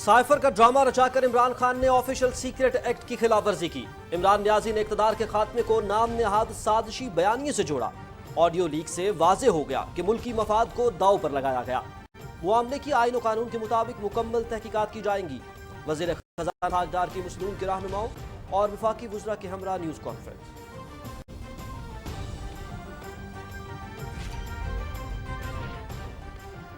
Cipher का drama रचाकर Imran Khan ने official secret act की खिलाफ वर्जी की। इमरान नियाजी ने इक़्तिदार के खात्मे को नाम नेहाद साजिशी बयानिए से जोड़ा। ऑडियो लीक से वाज़ेह हो गया कि मुल्की मफाद को दांव पर लगाया गया। मामले की आईन और कानून के मुताबिक मुकम्मल तहकीकात की जाएंगी। वज़ीर ख़ज़ाना ताजदार की मसनून के रहनुमाओं और वफाकी वज़रा के हमरा न्यूज़ कॉन्फ्रेंस।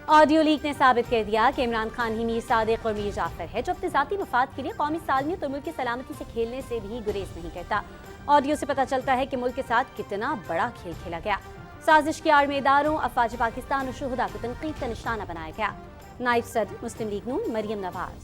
ऑडियो लीक ने साबित कर दिया कि इमरान खान ही मीर सादिक और मीर जाफर है जो अपने ज़ाती मफाद के लिए कौमी सालमियत और मुल्क की सलामती से खेलने से भी गुरेज नहीं करता। ऑडियो से पता चलता है कि मुल्क के साथ कितना बड़ा खेल खेला गया। साजिश की आड़ में इदारों, अफवाज पाकिस्तान और शुहदा को तनकीद का निशाना बनाया गया। नायब सदर मुस्लिम लीग नून मरियम नवाज।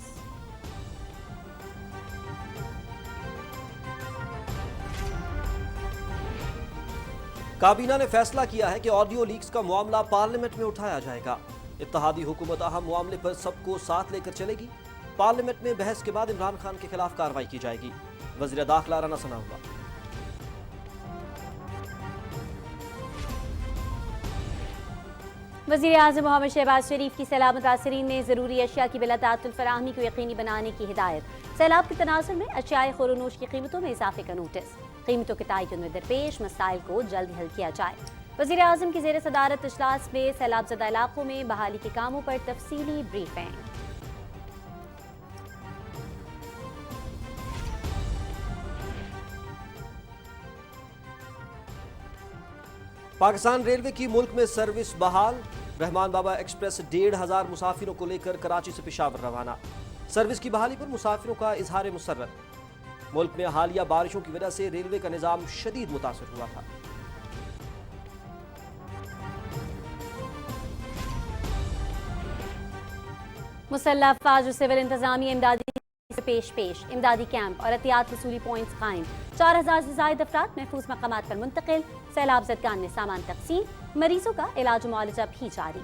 काबीना ने फैसला किया है कि ऑडियो लीक्स का मामला पार्लियामेंट में उठाया जाएगा। इत्तेहादी हुकूमत अहम मामले पर सबको साथ लेकर चलेगी। पार्लियामेंट में बहस के बाद इमरान खान के खिलाफ कार्रवाई की जाएगी। वज़ीर दाखिला राना सनाउल्लाह। वज़ीर आज़म मोहम्मद शहबाज शरीफ की सैलाब मुतासरीन ने ज़रूरी अशिया की बिला ताअत्तुल फराहमी को यकीनी बनाने की हिदायत। सैलाब के तनाज़ुर में अशियाए खुरोनोश की कीमतों में इजाफे का नोटिस। कीमतों के तयन में दरपेश मसाइल को जल्द हल किया जाए। वज़ीर आज़म की ज़ेर सदारत इजलास में सैलाब ज़दा इलाकों में बहाली के कामों पर तफसीली ब्रीफिंग। पाकिस्तान रेलवे की मुल्क में सर्विस बहाल। रहमान बाबा एक्सप्रेस 1500 मुसाफिरों को लेकर कराची से पेशावर रवाना। सर्विस की बहाली पर मुसाफिरों का इजहार मुसर्रत। मुल्क में हालिया बारिशों की वजह से रेलवे का निजाम शदीद मुतासर हुआ था। मुसल्लह अफवाज और सिविल इंतजामिया इमदादी से पेश इमदादी कैंप और एहतियात वसूली पॉइंट्स कायम। 4000 से ज़ायद अफराद महफूज मकामात पर मुंतकिल। सैलाब ज़दगान में सामान तकसीम। मरीजों का इलाज मुआलजा भी जारी।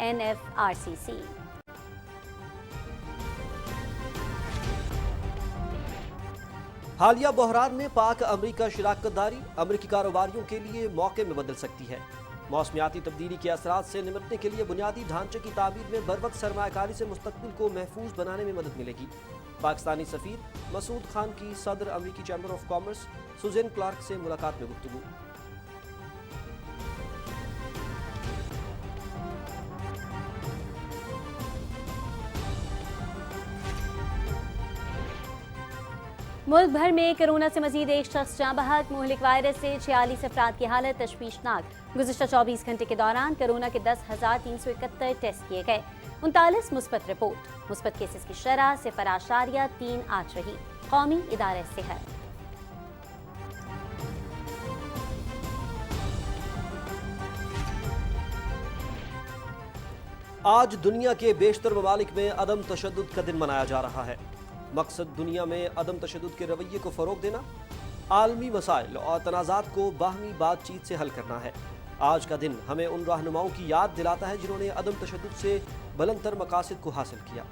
NFRCC। हालिया बहरान में पाक अमरीका शराकत दारी अमरीकी कारोबारियों के लिए मौके में बदल सकती है। मौसमियाती तब्दीली के असरात से निपटने के लिए बुनियादी ढांचे की तामीर में बरवक्त सरमायाकारी से मुस्तकबिल को महफूज बनाने में मदद मिलेगी। पाकिस्तानी सफीर मसूद खान की सदर अमरीकी chamber of commerce Suzanne Clark से मुलाकात में गुफ्तगू। मुल्क भर में कोरोना से मजीद एक शख्स जाँ बहक। मुहलिक वायरस से 46 अफराद की हालत तशवीशनाक। गुज़िश्ता 24 घंटे के दौरान कोरोना के 10,371 टेस्ट किए गए। 39 मुस्बत रिपोर्ट। मुस्बत केसेस की शरह 0.38 रही। कौमी इदारे सेहत। आज दुनिया के बेशतर ममालिक में अदम तशद्दुद का दिन मनाया जा रहा है। मकसद दुनिया में अदम तशद्दुद के रवैये को फ़रोग देना, आलमी मसाइल और तनाज़ात को बाहमी बातचीत से हल करना है। आज का दिन हमें उन रहनुमाओं की याद दिलाता है जिन्होंने अदम तशद्दुद से बुलंदतर मकासद को हासिल किया।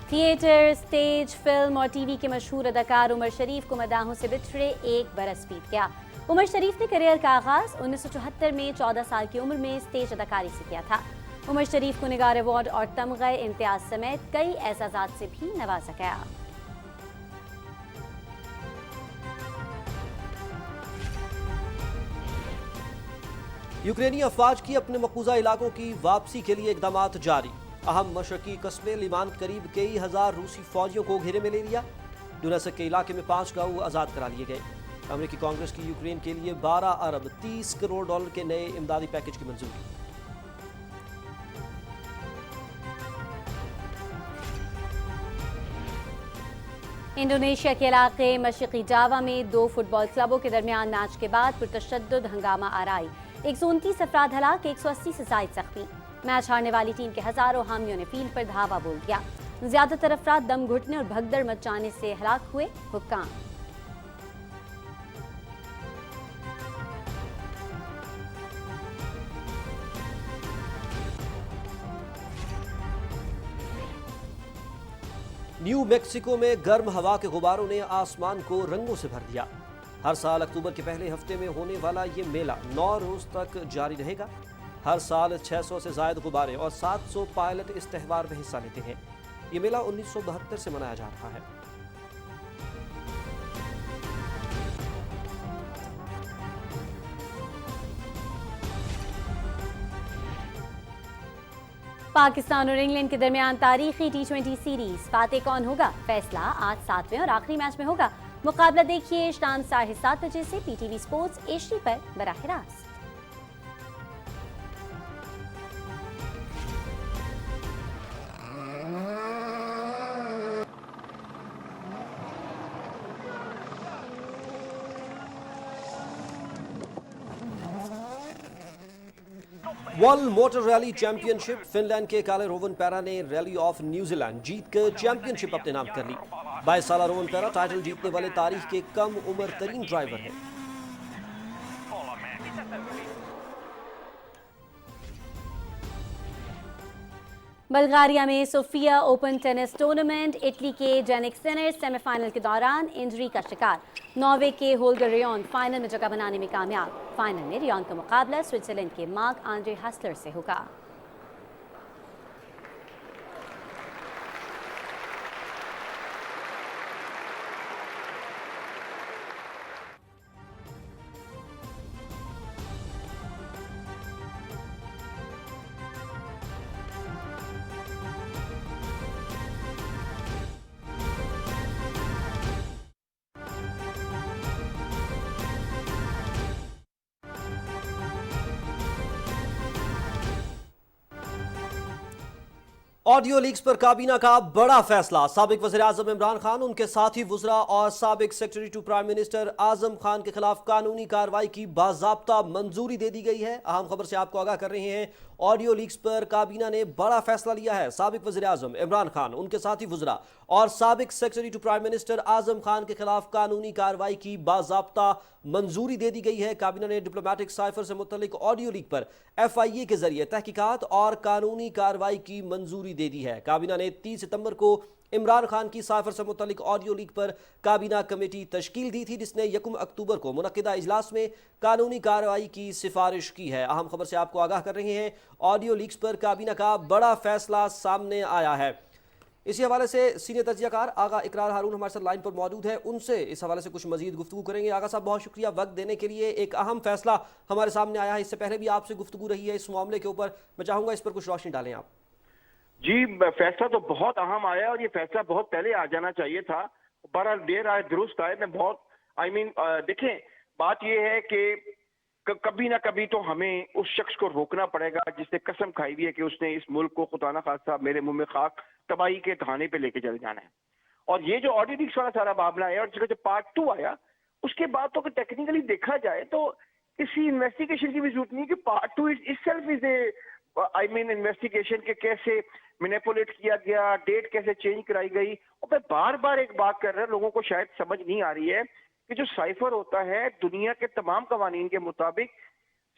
थिएटर, स्टेज, फिल्म और टीवी के मशहूर अदाकार उमर शरीफ को मदाहों से बिछड़े 1 बरस बीत गया। उमर शरीफ ने करियर का आगाज 1974 में 14 साल की उम्र में स्टेज अदाकारी से किया था। उमर शरीफ को निगार अवार्ड और तमग़े इम्तियाज समेत कई एजाज़ात से भी नवाजा गया। यूक्रेनी अफवाज की अपने मकबूजा इलाकों की वापसी के लिए इकदामात जारी। अहम मशरकी कस्बे लिमान करीब कई हजार रूसी फौजियों को घेरे में ले लिया। डोनेत्स्क के इलाके में 5 गांव आज़ाद करा लिए गए। अमेरिकी कांग्रेस की यूक्रेन के लिए 12 अरब 30 करोड़ डॉलर के नए इमदादी पैकेज की मंजूरी। इंडोनेशिया के इलाके मशरकी जावा में 2 फुटबॉल क्लबों के दरमियान मैच के बाद पुरतशद्दुद हंगामा आराई। 129 अफराद हलाक, 180 से जायद जख्मी। मैच हारने वाली टीम के हजारों हामियों ने फील्ड पर धावा बोल दिया। ज्यादातर अफराद दम घुटने और भगदड़ मच जाने से हलाक हुए। हुक्काम। न्यू मैक्सिको में गर्म हवा के गुबारों ने आसमान को रंगों से भर दिया। हर साल अक्टूबर के पहले हफ्ते में होने वाला ये मेला 9 रोज तक जारी रहेगा। हर साल 600 से ज्यादा गुब्बारे और 700 पायलट इस त्यौहार में हिस्सा लेते हैं। ये मेला 1972 से मनाया जा रहा है। पाकिस्तान और इंग्लैंड के दरमियान तारीखी T20 सीरीज फातेह कौन होगा, फैसला आज 7वें और आखिरी मैच में होगा। मुकाबला देखिए शाम 7:30 बजे से PTV स्पोर्ट्स HD पर बराह रास्त। World motor rally championship Finland के काले रोवन पैरा ने रैली ऑफ न्यूजीलैंड जीतकर चैंपियनशिप अपने नाम कर ली। 22 साल रोवन पैरा टाइटल जीतने वाले तारीख के कम उम्र तरीन ड्राइवर हैं। बल्गारिया में Sofia Open tennis tournament, Italy के जेनिक सिनर सेमीफाइनल के दौरान इंजरी का शिकार। नॉर्वे के होल्गर रियोन फाइनल में जगह बनाने में कामयाब। फाइनल में रियोन का मुकाबला स्विट्जरलैंड के मार्क आंद्रे हसलर से होगा। ऑडियो लीक्स पर काबीना का बड़ा फैसला। साबिक वज़ीर आज़म इमरान खान, उनके साथी वुज़रा और साबिक secretary to prime minister Azam Khan के खिलाफ कानूनी कार्रवाई की बाज़ाब्ता मंजूरी दे दी गई है। अहम खबर से आपको आगाह कर रहे हैं। ऑडियो लीक्स पर काबीना ने बड़ा फैसला लिया है। साबिक वज़ीर आज़म इमरान खान, उनके साथी वुज़रा और साबिक secretary to prime minister Azam Khan के खिलाफ कानूनी कार्रवाई की बाज़ाब्ता मंजूरी दे दी गई है। काबीना ने डिप्लोमेटिक साइफर से मुतल्लिक ऑडियो लीक पर FIA के जरिए तहकीकात और कानूनी कार्रवाई की मंजूरी दे दी है। काबीना ने 30 सितंबर को इमरान खान की साइफर से मुतल्लिक ऑडियो लीक पर काबीना कमेटी तश्कील दी थी, जिसने 1 अक्टूबर को मुनक्किदा इजलास में कानूनी कार्रवाई की सिफारिश की है। अहम खबर से आपको आगाह कर रहे हैं। ऑडियो लीक्स पर काबीना का बड़ा फैसला सामने आया है। इसी हवाले से सीनियर तज्जियाकार आगा इकरार हारून हमारे साथ लाइन पर मौजूद है, उनसे इस हवाले से कुछ मजीद गुफ्तगू करेंगे। आगा साहब, बहुत शुक्रिया वक्त देने के लिए। एक अहम फैसला हमारे सामने आया है, इससे पहले भी आपसे गुफ्तगू रही है इस मामले के ऊपर, मैं चाहूंगा इस पर कुछ रोशनी डालें आप। जी, फैसला तो बहुत अहम आया और ये फैसला बहुत पहले आ जाना चाहिए था। बहरहाल देर आए दुरुस्त आए। मैं बहुत देखें, बात ये है कि कभी ना कभी तो हमें उस शख्स को रोकना पड़ेगा जिसने कसम खाई हुई है कि उसने इस मुल्क को खुदा ना खास्ता मेरे मुंह में खाक तबाही के थाने पे लेके चले जाना है। और ये जो ऑडियो लीक्स वाला सारा मामला है और जो पार्ट 2 आया, उसके बाद तो टेक्निकली देखा जाए तो किसी इन्वेस्टिगेशन की भी जरूरत नहीं है कि part 2 itself is a investigation के कैसे मैनिपुलेट किया गया, डेट कैसे चेंज कराई गई। और मैं बार बार एक बात कर रहा हूं, लोगों को शायद समझ नहीं आ रही है कि जो साइफर होता है दुनिया के तमाम कवानीन के मुताबिक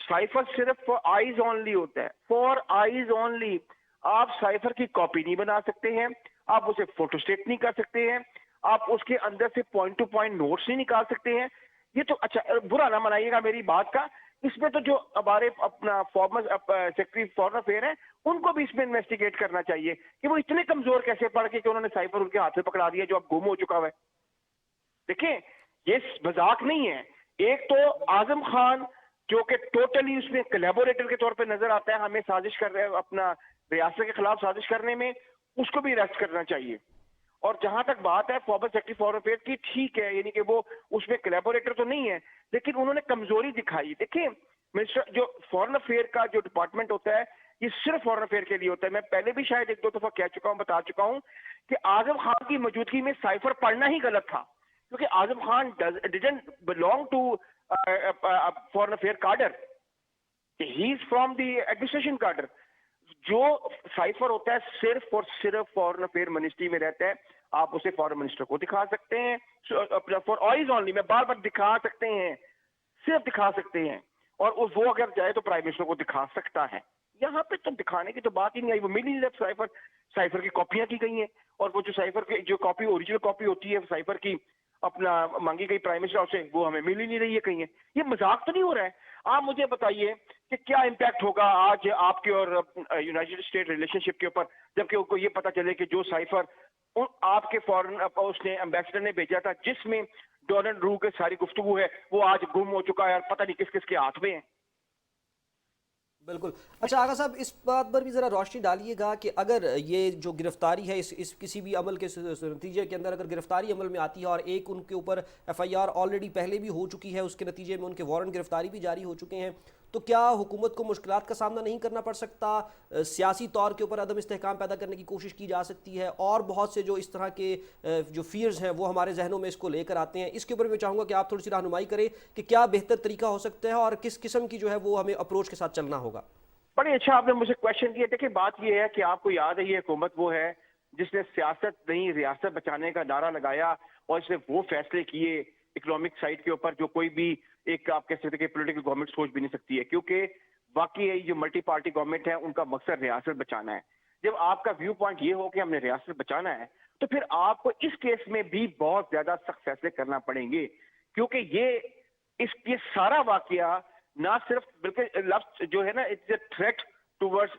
साइफर सिर्फ फॉर आईज ओनली होता है, फॉर आईज ओनली। आप साइफर की कॉपी नहीं बना सकते हैं, आप उसे फोटोस्टेट नहीं कर सकते हैं, आप उसके अंदर से पॉइंट टू पॉइंट नोट्स नहीं निकाल सकते हैं। ये तो अच्छा, बुरा ना मनाइएगा मेरी बात का, इसमें तो जो हमारे अपना फॉर्मर सेक्रेटरी फॉरेन अफेयर है उनको भी इसमें इन्वेस्टिगेट करना चाहिए कि वो इतने कमजोर कैसे पड़ के कि उन्होंने साइफर उनके हाथ में पकड़ा दिया जो अब गुम हो चुका है। देखें, ये मजाक नहीं है। एक तो आजम खान जो कि टोटली उसमें कोलैबोरेटर के तौर पे नजर आता है, हमें साजिश कर रहे हैं अपना रियासत के खिलाफ साजिश करने में, उसको भी अरेस्ट करना चाहिए। और जहां तक बात है फॉर्मर सेक्रेटरी फॉरेन अफेयर की, ठीक है, यानी कि वो उसमें कोलैबोरेटर तो नहीं है, लेकिन उन्होंने कमजोरी दिखाई। देखिए, मिनिस्टर जो फॉरेन अफेयर का जो डिपार्टमेंट होता है ये सिर्फ फॉरेन अफेयर के लिए होता है। मैं पहले भी शायद 1-2 दफा कह चुका हूं, बता चुका हूं कि आजम खान की मौजूदगी में साइफर पढ़ना ही गलत था, क्योंकि Azam Khan didn't belong to foreign affair cadre, he is from the administration cadre. जो साइफर होता है सिर्फ और सिर्फ फॉरेन अफेयर मिनिस्ट्री में रहता है। आप उसे फॉरेन मिनिस्टर को दिखा सकते हैं, फॉर ऑइज ओनली, मैं बार बार दिखा सकते हैं, सिर्फ दिखा सकते हैं। और वो अगर जाए तो प्राइम मिनिस्टर को दिखा सकता है। यहाँ पे तो दिखाने की तो बात ही नहीं आई। वो मिल ही साइफर की कॉपियां की गई हैं, और वो जो साइफर की जो कॉपी ओरिजिनल कॉपी होती है साइफर की, अपना मांगी गई प्राइम मिनिस्टर से, वो हमें मिल ही नहीं रही है कहीं। ये मजाक तो नहीं हो रहा है? आप मुझे बताइए कि क्या इम्पैक्ट होगा आज आपके और यूनाइटेड स्टेट रिलेशनशिप के ऊपर, जबकि उनको ये पता चले कि जो साइफर आपके फॉरेन उसने एम्बेसडर ने भेजा था, जिसमें डोनाल्ड रू के सारी गुफ्तगू है, वो आज गुम हो चुका है और पता नहीं किस किस के हाथ में है। बिल्कुल। अच्छा आगा साहब, इस बात पर भी ज़रा रोशनी डालिएगा कि अगर ये जो गिरफ्तारी है, इस किसी भी अमल के नतीजे के अंदर अगर गिरफ्तारी अमल में आती है और एक उनके ऊपर एफआईआर ऑलरेडी पहले भी हो चुकी है, उसके नतीजे में उनके वारंट गिरफ्तारी भी जारी हो चुके हैं, तो क्या हुकूमत को मुश्किलात का सामना नहीं करना पड़ सकता? सियासी तौर के ऊपर अदम इस्तेहकाम पैदा करने की कोशिश की जा सकती है, और बहुत से जो इस तरह के जो फियर्स हैं वो हमारे जहनों में इसको लेकर आते हैं। इसके ऊपर मैं चाहूँगा कि आप थोड़ी सी रहनुमाई करें कि क्या बेहतर तरीका हो सकता है और किस किस्म की जो है वो हमें अप्रोच के साथ चलना होगा। बड़े अच्छा आपने मुझे क्वेश्चन किया। देखिए बात ये है कि आपको याद है ये हुकूमत वो है जिसने सियासत नहीं रियासत बचाने का नारा लगाया और इसने वो फैसले किए इकोनॉमिक साइड के ऊपर जो कोई भी एक आप कह सकते हैं कि पॉलिटिकल गवर्नमेंट सोच भी नहीं सकती है, क्योंकि वाकई जो मल्टी पार्टी गवर्नमेंट है उनका मकसद रियासत बचाना है। जब आपका व्यू पॉइंट ये हो कि हमने रियासत बचाना है, तो फिर आपको इस केस में भी बहुत ज्यादा सख्त फैसले करना पड़ेंगे, क्योंकि ये सारा वाकया ना सिर्फ बल्कि लफ्ज जो है ना, it's a threat towards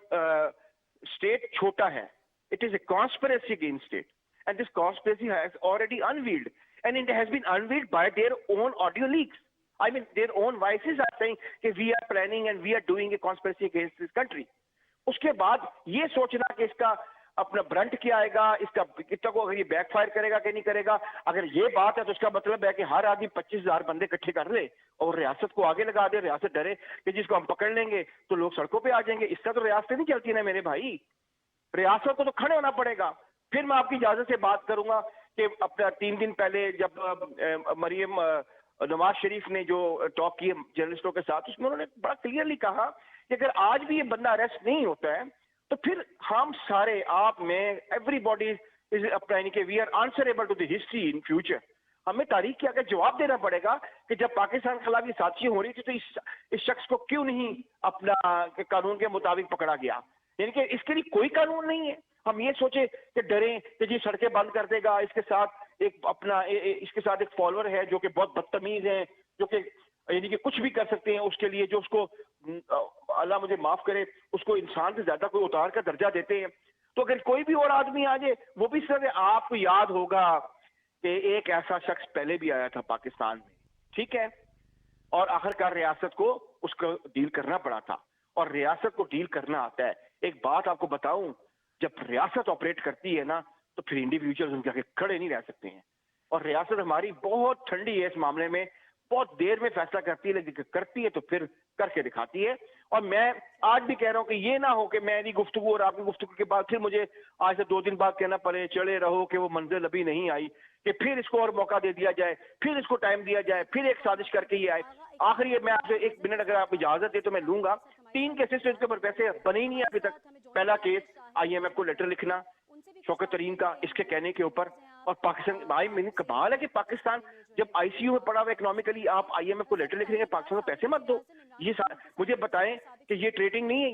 state छोटा है, it is a conspiracy against state, and this conspiracy has already unveiled and it has been unveiled by their own audio leaks. I mean, their own voices are saying कि we are planning and we are doing a conspiracy against this country. उसके बाद ये सोचना कि इसका अपना Brunt क्या आएगा, इसका कितना को अगर ये बैकफायर करेगा कि नहीं करेगा, अगर ये बात है तो उसका मतलब है कि हर आदमी 25,000 बंदे इकट्ठे कर ले और रियासत को आगे लगा दे, रियासत डरे कि जिसको हम पकड़ लेंगे तो लोग सड़कों पे आ जाएंगे। इसका तो रियासत नहीं चलती ना मेरे भाई, रियासत को तो खड़े होना पड़ेगा। फिर मैं आपकी इजाजत से बात करूंगा कि अपना 3 दिन पहले जब मरियम नवाज शरीफ ने जो टॉक किए जर्नलिस्टों के साथ, उसमें उन्होंने बड़ा क्लियरली कहा कि अगर आज भी ये बंदा अरेस्ट नहीं होता है तो फिर हम सारे, आप में, एवरीबॉडी इज अपना कि we are answerable to the history in future. हमें तारीख के आगे जवाब देना पड़ेगा कि जब पाकिस्तान के खिलाफ ये साजिशें हो रही थी तो इस शख्स को क्यों नहीं अपना कानून के मुताबिक पकड़ा गया। यानी कि इसके लिए कोई कानून नहीं है। हम ये सोचे कि डरें कि जी सड़कें बंद कर देगा, इसके साथ एक फॉलोअर है जो कि बहुत बदतमीज है, जो कि यानी कि कुछ भी कर सकते हैं उसके लिए, जो उसको अल्लाह मुझे माफ करे उसको इंसान से ज्यादा कोई उतार का दर्जा देते हैं। तो अगर कोई भी और आदमी आ जाए वो भी सर, आपको याद होगा कि एक ऐसा शख्स पहले भी आया था पाकिस्तान में, ठीक है, और आखिरकार रियासत को उसको डील करना पड़ा था, और रियासत को डील करना आता है। एक बात आपको बताऊं, जब रियासत ऑपरेट करती है ना तो फिर इंडिविजुअल्स उनके आगे खड़े नहीं रह सकते हैं, और रियासत हमारी बहुत ठंडी है इस मामले में, बहुत देर में फैसला करती है, लेकिन करती है तो फिर करके दिखाती है। और मैं आज भी कह रहा हूं कि ये ना हो कि मेरी गुफ्तगू और आपकी गुफ्तगू के बाद फिर मुझे आज से 2 दिन बाद कहना पड़े चले रहो कि वो मंजिल अभी नहीं आई, कि फिर इसको और मौका दे दिया जाए, फिर इसको टाइम दिया जाए, फिर एक साजिश करके ये आए। आखिरी मैं आपसे 1 मिनट अगर आप इजाजत दे तो मैं लूंगा। 3 केसेस इसके ऊपर वैसे बने ही नहीं अभी तक। पहला केस IMF को लेटर लिखना शौकत तरीन का, इसके कहने के ऊपर, और पाकिस्तान भाई मेरी कमाल है कि पाकिस्तान जब ICU में पड़ा हुआ इकोनॉमिकली, आप IMF को लेटर लिख रहे हैं पाकिस्तान को पैसे मत दो। ये मुझे बताएं कि ये ट्रेडिंग नहीं है,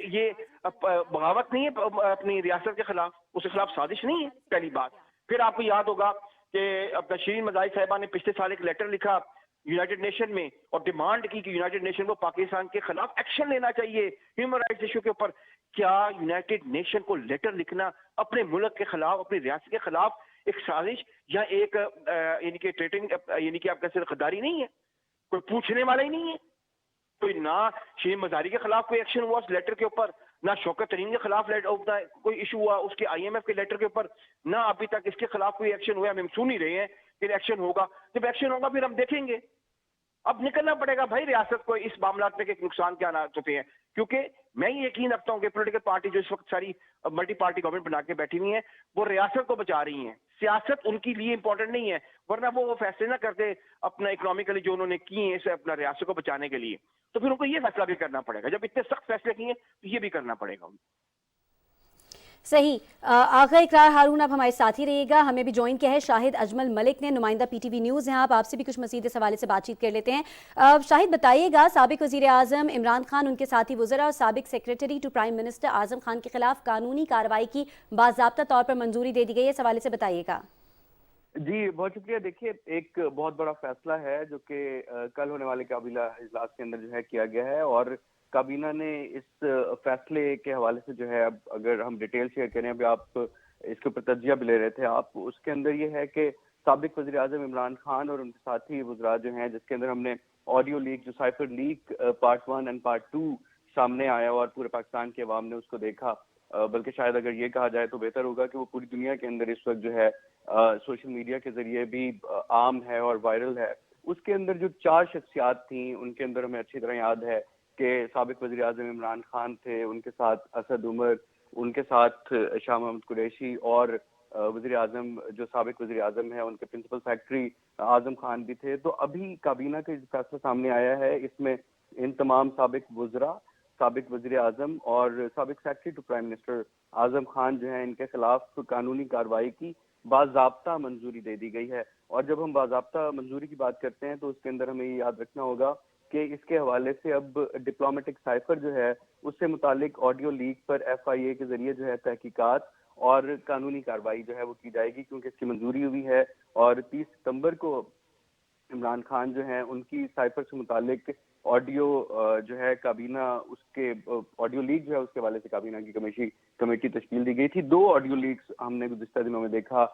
ये बगावत नहीं है अपनी रियासत के खिलाफ, उसके खिलाफ साजिश नहीं है, पहली बात। फिर आपको याद होगा कि अपना शिरीन मज़ाही साहिबा ने पिछले साल एक लेटर लिखा यूनाइटेड नेशन में और डिमांड की कि यूनाइटेड नेशन को पाकिस्तान के खिलाफ एक्शन लेना चाहिए ह्यूमन राइट्स इशू के ऊपर। क्या यूनाइटेड नेशन को लेटर लिखना अपने मुल्क के खिलाफ, अपनी रियासत के खिलाफ एक साजिश या एक यानी कि ट्रेडिंग यानी कि आपका सिर्फ गद्दारी नहीं है? कोई पूछने वाला ही नहीं है। कोई ना शिरीन मज़ारी के खिलाफ कोई एक्शन हुआ उस लेटर के ऊपर, ना शौकत तरीन के खिलाफ कोई इशू हुआ उसके IMF के लेटर के ऊपर, ना अभी तक इसके खिलाफ कोई एक्शन हुआ। हम सुन ही रहे हैं कि एक्शन होगा, जब एक्शन होगा फिर हम देखेंगे। अब निकलना पड़ेगा भाई रियासत को इस मामला में कि नुकसान क्या ना होते हैं, क्योंकि मैं ये यकीन रखता हूँ कि पॉलिटिकल पार्टी जो इस वक्त सारी मल्टी पार्टी गवर्नमेंट बना के बैठी हुई है वो रियासत को बचा रही हैं, सियासत उनके लिए इंपॉर्टेंट नहीं है, वरना वो फैसले ना करते अपना इकोनॉमिकली जो उन्होंने किए हैं इसे अपना रियासत को बचाने के लिए, तो फिर उनको ये फैसला भी करना पड़ेगा। जब इतने सख्त फैसले किए तो ये भी करना पड़ेगा उनको। सही। आगा इकरार हारून आप हमारे साथ ही रहिएगा। हमें भी ज्वाइन किया है शाहिद अजमल मलिक ने, नुमाइंदा PTV न्यूज़ हैं। आप आपसे भी कुछ मज़ीद इस हवाले से बातचीत कर लेते हैं। शाहिद बताइएगा, साबिक वज़ीर आज़म इमरान खान, उनके साथी वज़रा और साबिक secretary to prime minister Azam Khan के खिलाफ कानूनी कार्रवाई की बाज़ाब्ता तौर पर मंजूरी दे दी गई है, इस हवाले से बताइएगा। جی بہت شکریہ. دیکھیے ایک بہت بڑا فیصلہ ہے جو کہ کل ہونے والے کابینہ اجلاس کے اندر جو ہے کیا گیا ہے, اور کابینہ نے اس فیصلے کے حوالے سے جو ہے, اب اگر ہم ڈیٹیل شیئر کریں, ابھی آپ اس کے اوپر تجزیہ بھی لے رہے تھے آپ, اس کے اندر یہ ہے کہ سابق وزیر اعظم عمران خان اور ان کے ساتھی وزراء جو ہیں, جس کے اندر ہم نے آڈیو لیک جو cipher leak part 1 and part 2 سامنے آیا اور پورے پاکستان کے عوام نے اس کو دیکھا, بلکہ شاید اگر یہ کہا جائے تو بہتر ہوگا کہ وہ پوری دنیا کے اندر اس وقت جو ہے سوشل میڈیا کے ذریعے بھی عام ہے اور وائرل ہے. اس کے اندر جو 4 شخصیات تھیں, ان کے اندر ہمیں اچھی طرح یاد ہے کہ سابق وزیر اعظم عمران خان تھے, ان کے ساتھ اسد عمر, ان کے ساتھ شاہ محمود قریشی, اور وزیر اعظم جو سابق وزیر اعظم ہے ان کے پرنسپل سیکرٹری اعظم خان بھی تھے. تو ابھی کابینہ کا فیصلہ سامنے آیا ہے, اس میں ان تمام سابق وزراء, سابق وزیر اعظم اور سابق secretary to prime minister Azam Khan جو ہیں, ان کے خلاف قانونی کارروائی کی باضابطہ منظوری دے دی گئی ہے. اور جب ہم باضابطہ منظوری کی بات کرتے ہیں تو اس کے اندر ہمیں یہ یاد رکھنا ہوگا کہ اس کے حوالے سے اب ڈپلومیٹک سائفر جو ہے اس سے متعلق آڈیو لیک پر FIA کے ذریعے جو ہے تحقیقات اور قانونی کارروائی جو ہے وہ کی جائے گی, کیونکہ اس کی منظوری ہوئی ہے. اور 30 ستمبر کو عمران خان جو ہیں ان کی سائفر سے متعلق آڈیو جو ہے کابینہ, اس کے آڈیو لیک جو ہے اس کے حوالے سے کابینہ کی کمیٹی تشکیل دی گئی تھی. 2 آڈیو لیکس ہم نے گزشتہ دنوں میں دیکھا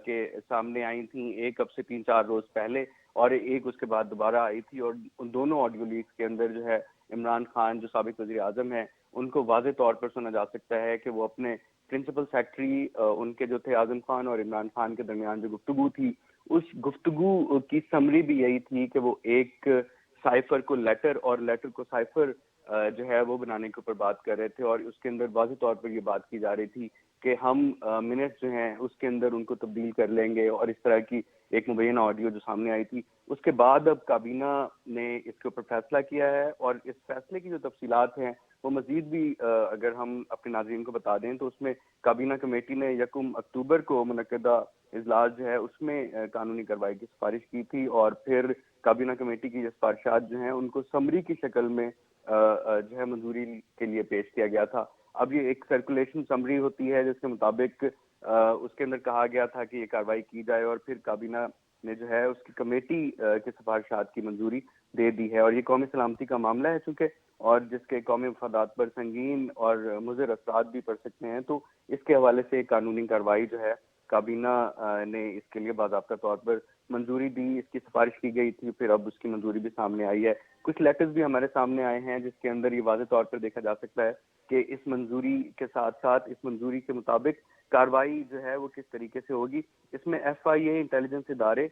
کہ سامنے آئی تھیں, ایک اب سے 3-4 روز پہلے اور ایک اس کے بعد دوبارہ آئی تھی, اور ان دونوں آڈیو لیکس کے اندر جو ہے عمران خان جو سابق وزیر اعظم ہیں ان کو واضح طور پر سنا جا سکتا ہے کہ وہ اپنے پرنسپل سیکرٹری ان کے جو تھے اعظم خان اور عمران خان کے درمیان جو گفتگو تھی, اس گفتگو کی سمری بھی یہی تھی کہ وہ ایک سائفر کو لیٹر اور لیٹر کو سائفر جو ہے وہ بنانے کے اوپر بات کر رہے تھے, اور اس کے اندر واضح طور پر یہ بات کی جا رہی تھی کہ ہم منٹس جو ہیں اس کے اندر ان کو تبدیل کر لیں گے, اور اس طرح کی ایک مبینہ آڈیو جو سامنے آئی تھی. اس کے بعد اب کابینہ نے اس کے اوپر فیصلہ کیا ہے, اور اس فیصلے کی جو تفصیلات ہیں وہ مزید بھی اگر ہم اپنے ناظرین کو بتا دیں تو اس میں کابینہ کمیٹی نے 1 اکتوبر کو منعقدہ اجلاس جو ہے اس میں قانونی کارروائی کی سفارش کی تھی, اور پھر کابینہ کمیٹی کی یہ سفارشات جو ہیں ان کو سمری کی شکل میں جو ہے منظوری کے لیے پیش کیا گیا تھا. اب یہ ایک سرکولیشن سمری ہوتی ہے جس کے مطابق اس کے اندر کہا گیا تھا کہ یہ کارروائی کی جائے, اور پھر کابینہ نے جو ہے اس کی کمیٹی کے سفارشات کی منظوری دے دی ہے. اور یہ قومی سلامتی کا معاملہ ہے چونکہ, اور جس کے قومی مفادات پر سنگین اور مضر اثرات بھی پڑ سکتے ہیں, تو اس کے حوالے سے قانونی کارروائی جو ہے کابینہ نے اس کے لیے باضابطہ طور پر منظوری دی, اس کی سفارش کی گئی تھی, پھر اب اس کی منظوری بھی سامنے آئی ہے. کچھ لیٹرز بھی ہمارے سامنے آئے ہیں جس کے اندر یہ واضح طور پر دیکھا جا سکتا ہے کہ اس منظوری کے ساتھ ساتھ اس منظوری کے مطابق کارروائی جو ہے وہ کس طریقے سے ہوگی. اس میں FIA انٹیلیجنس ادارے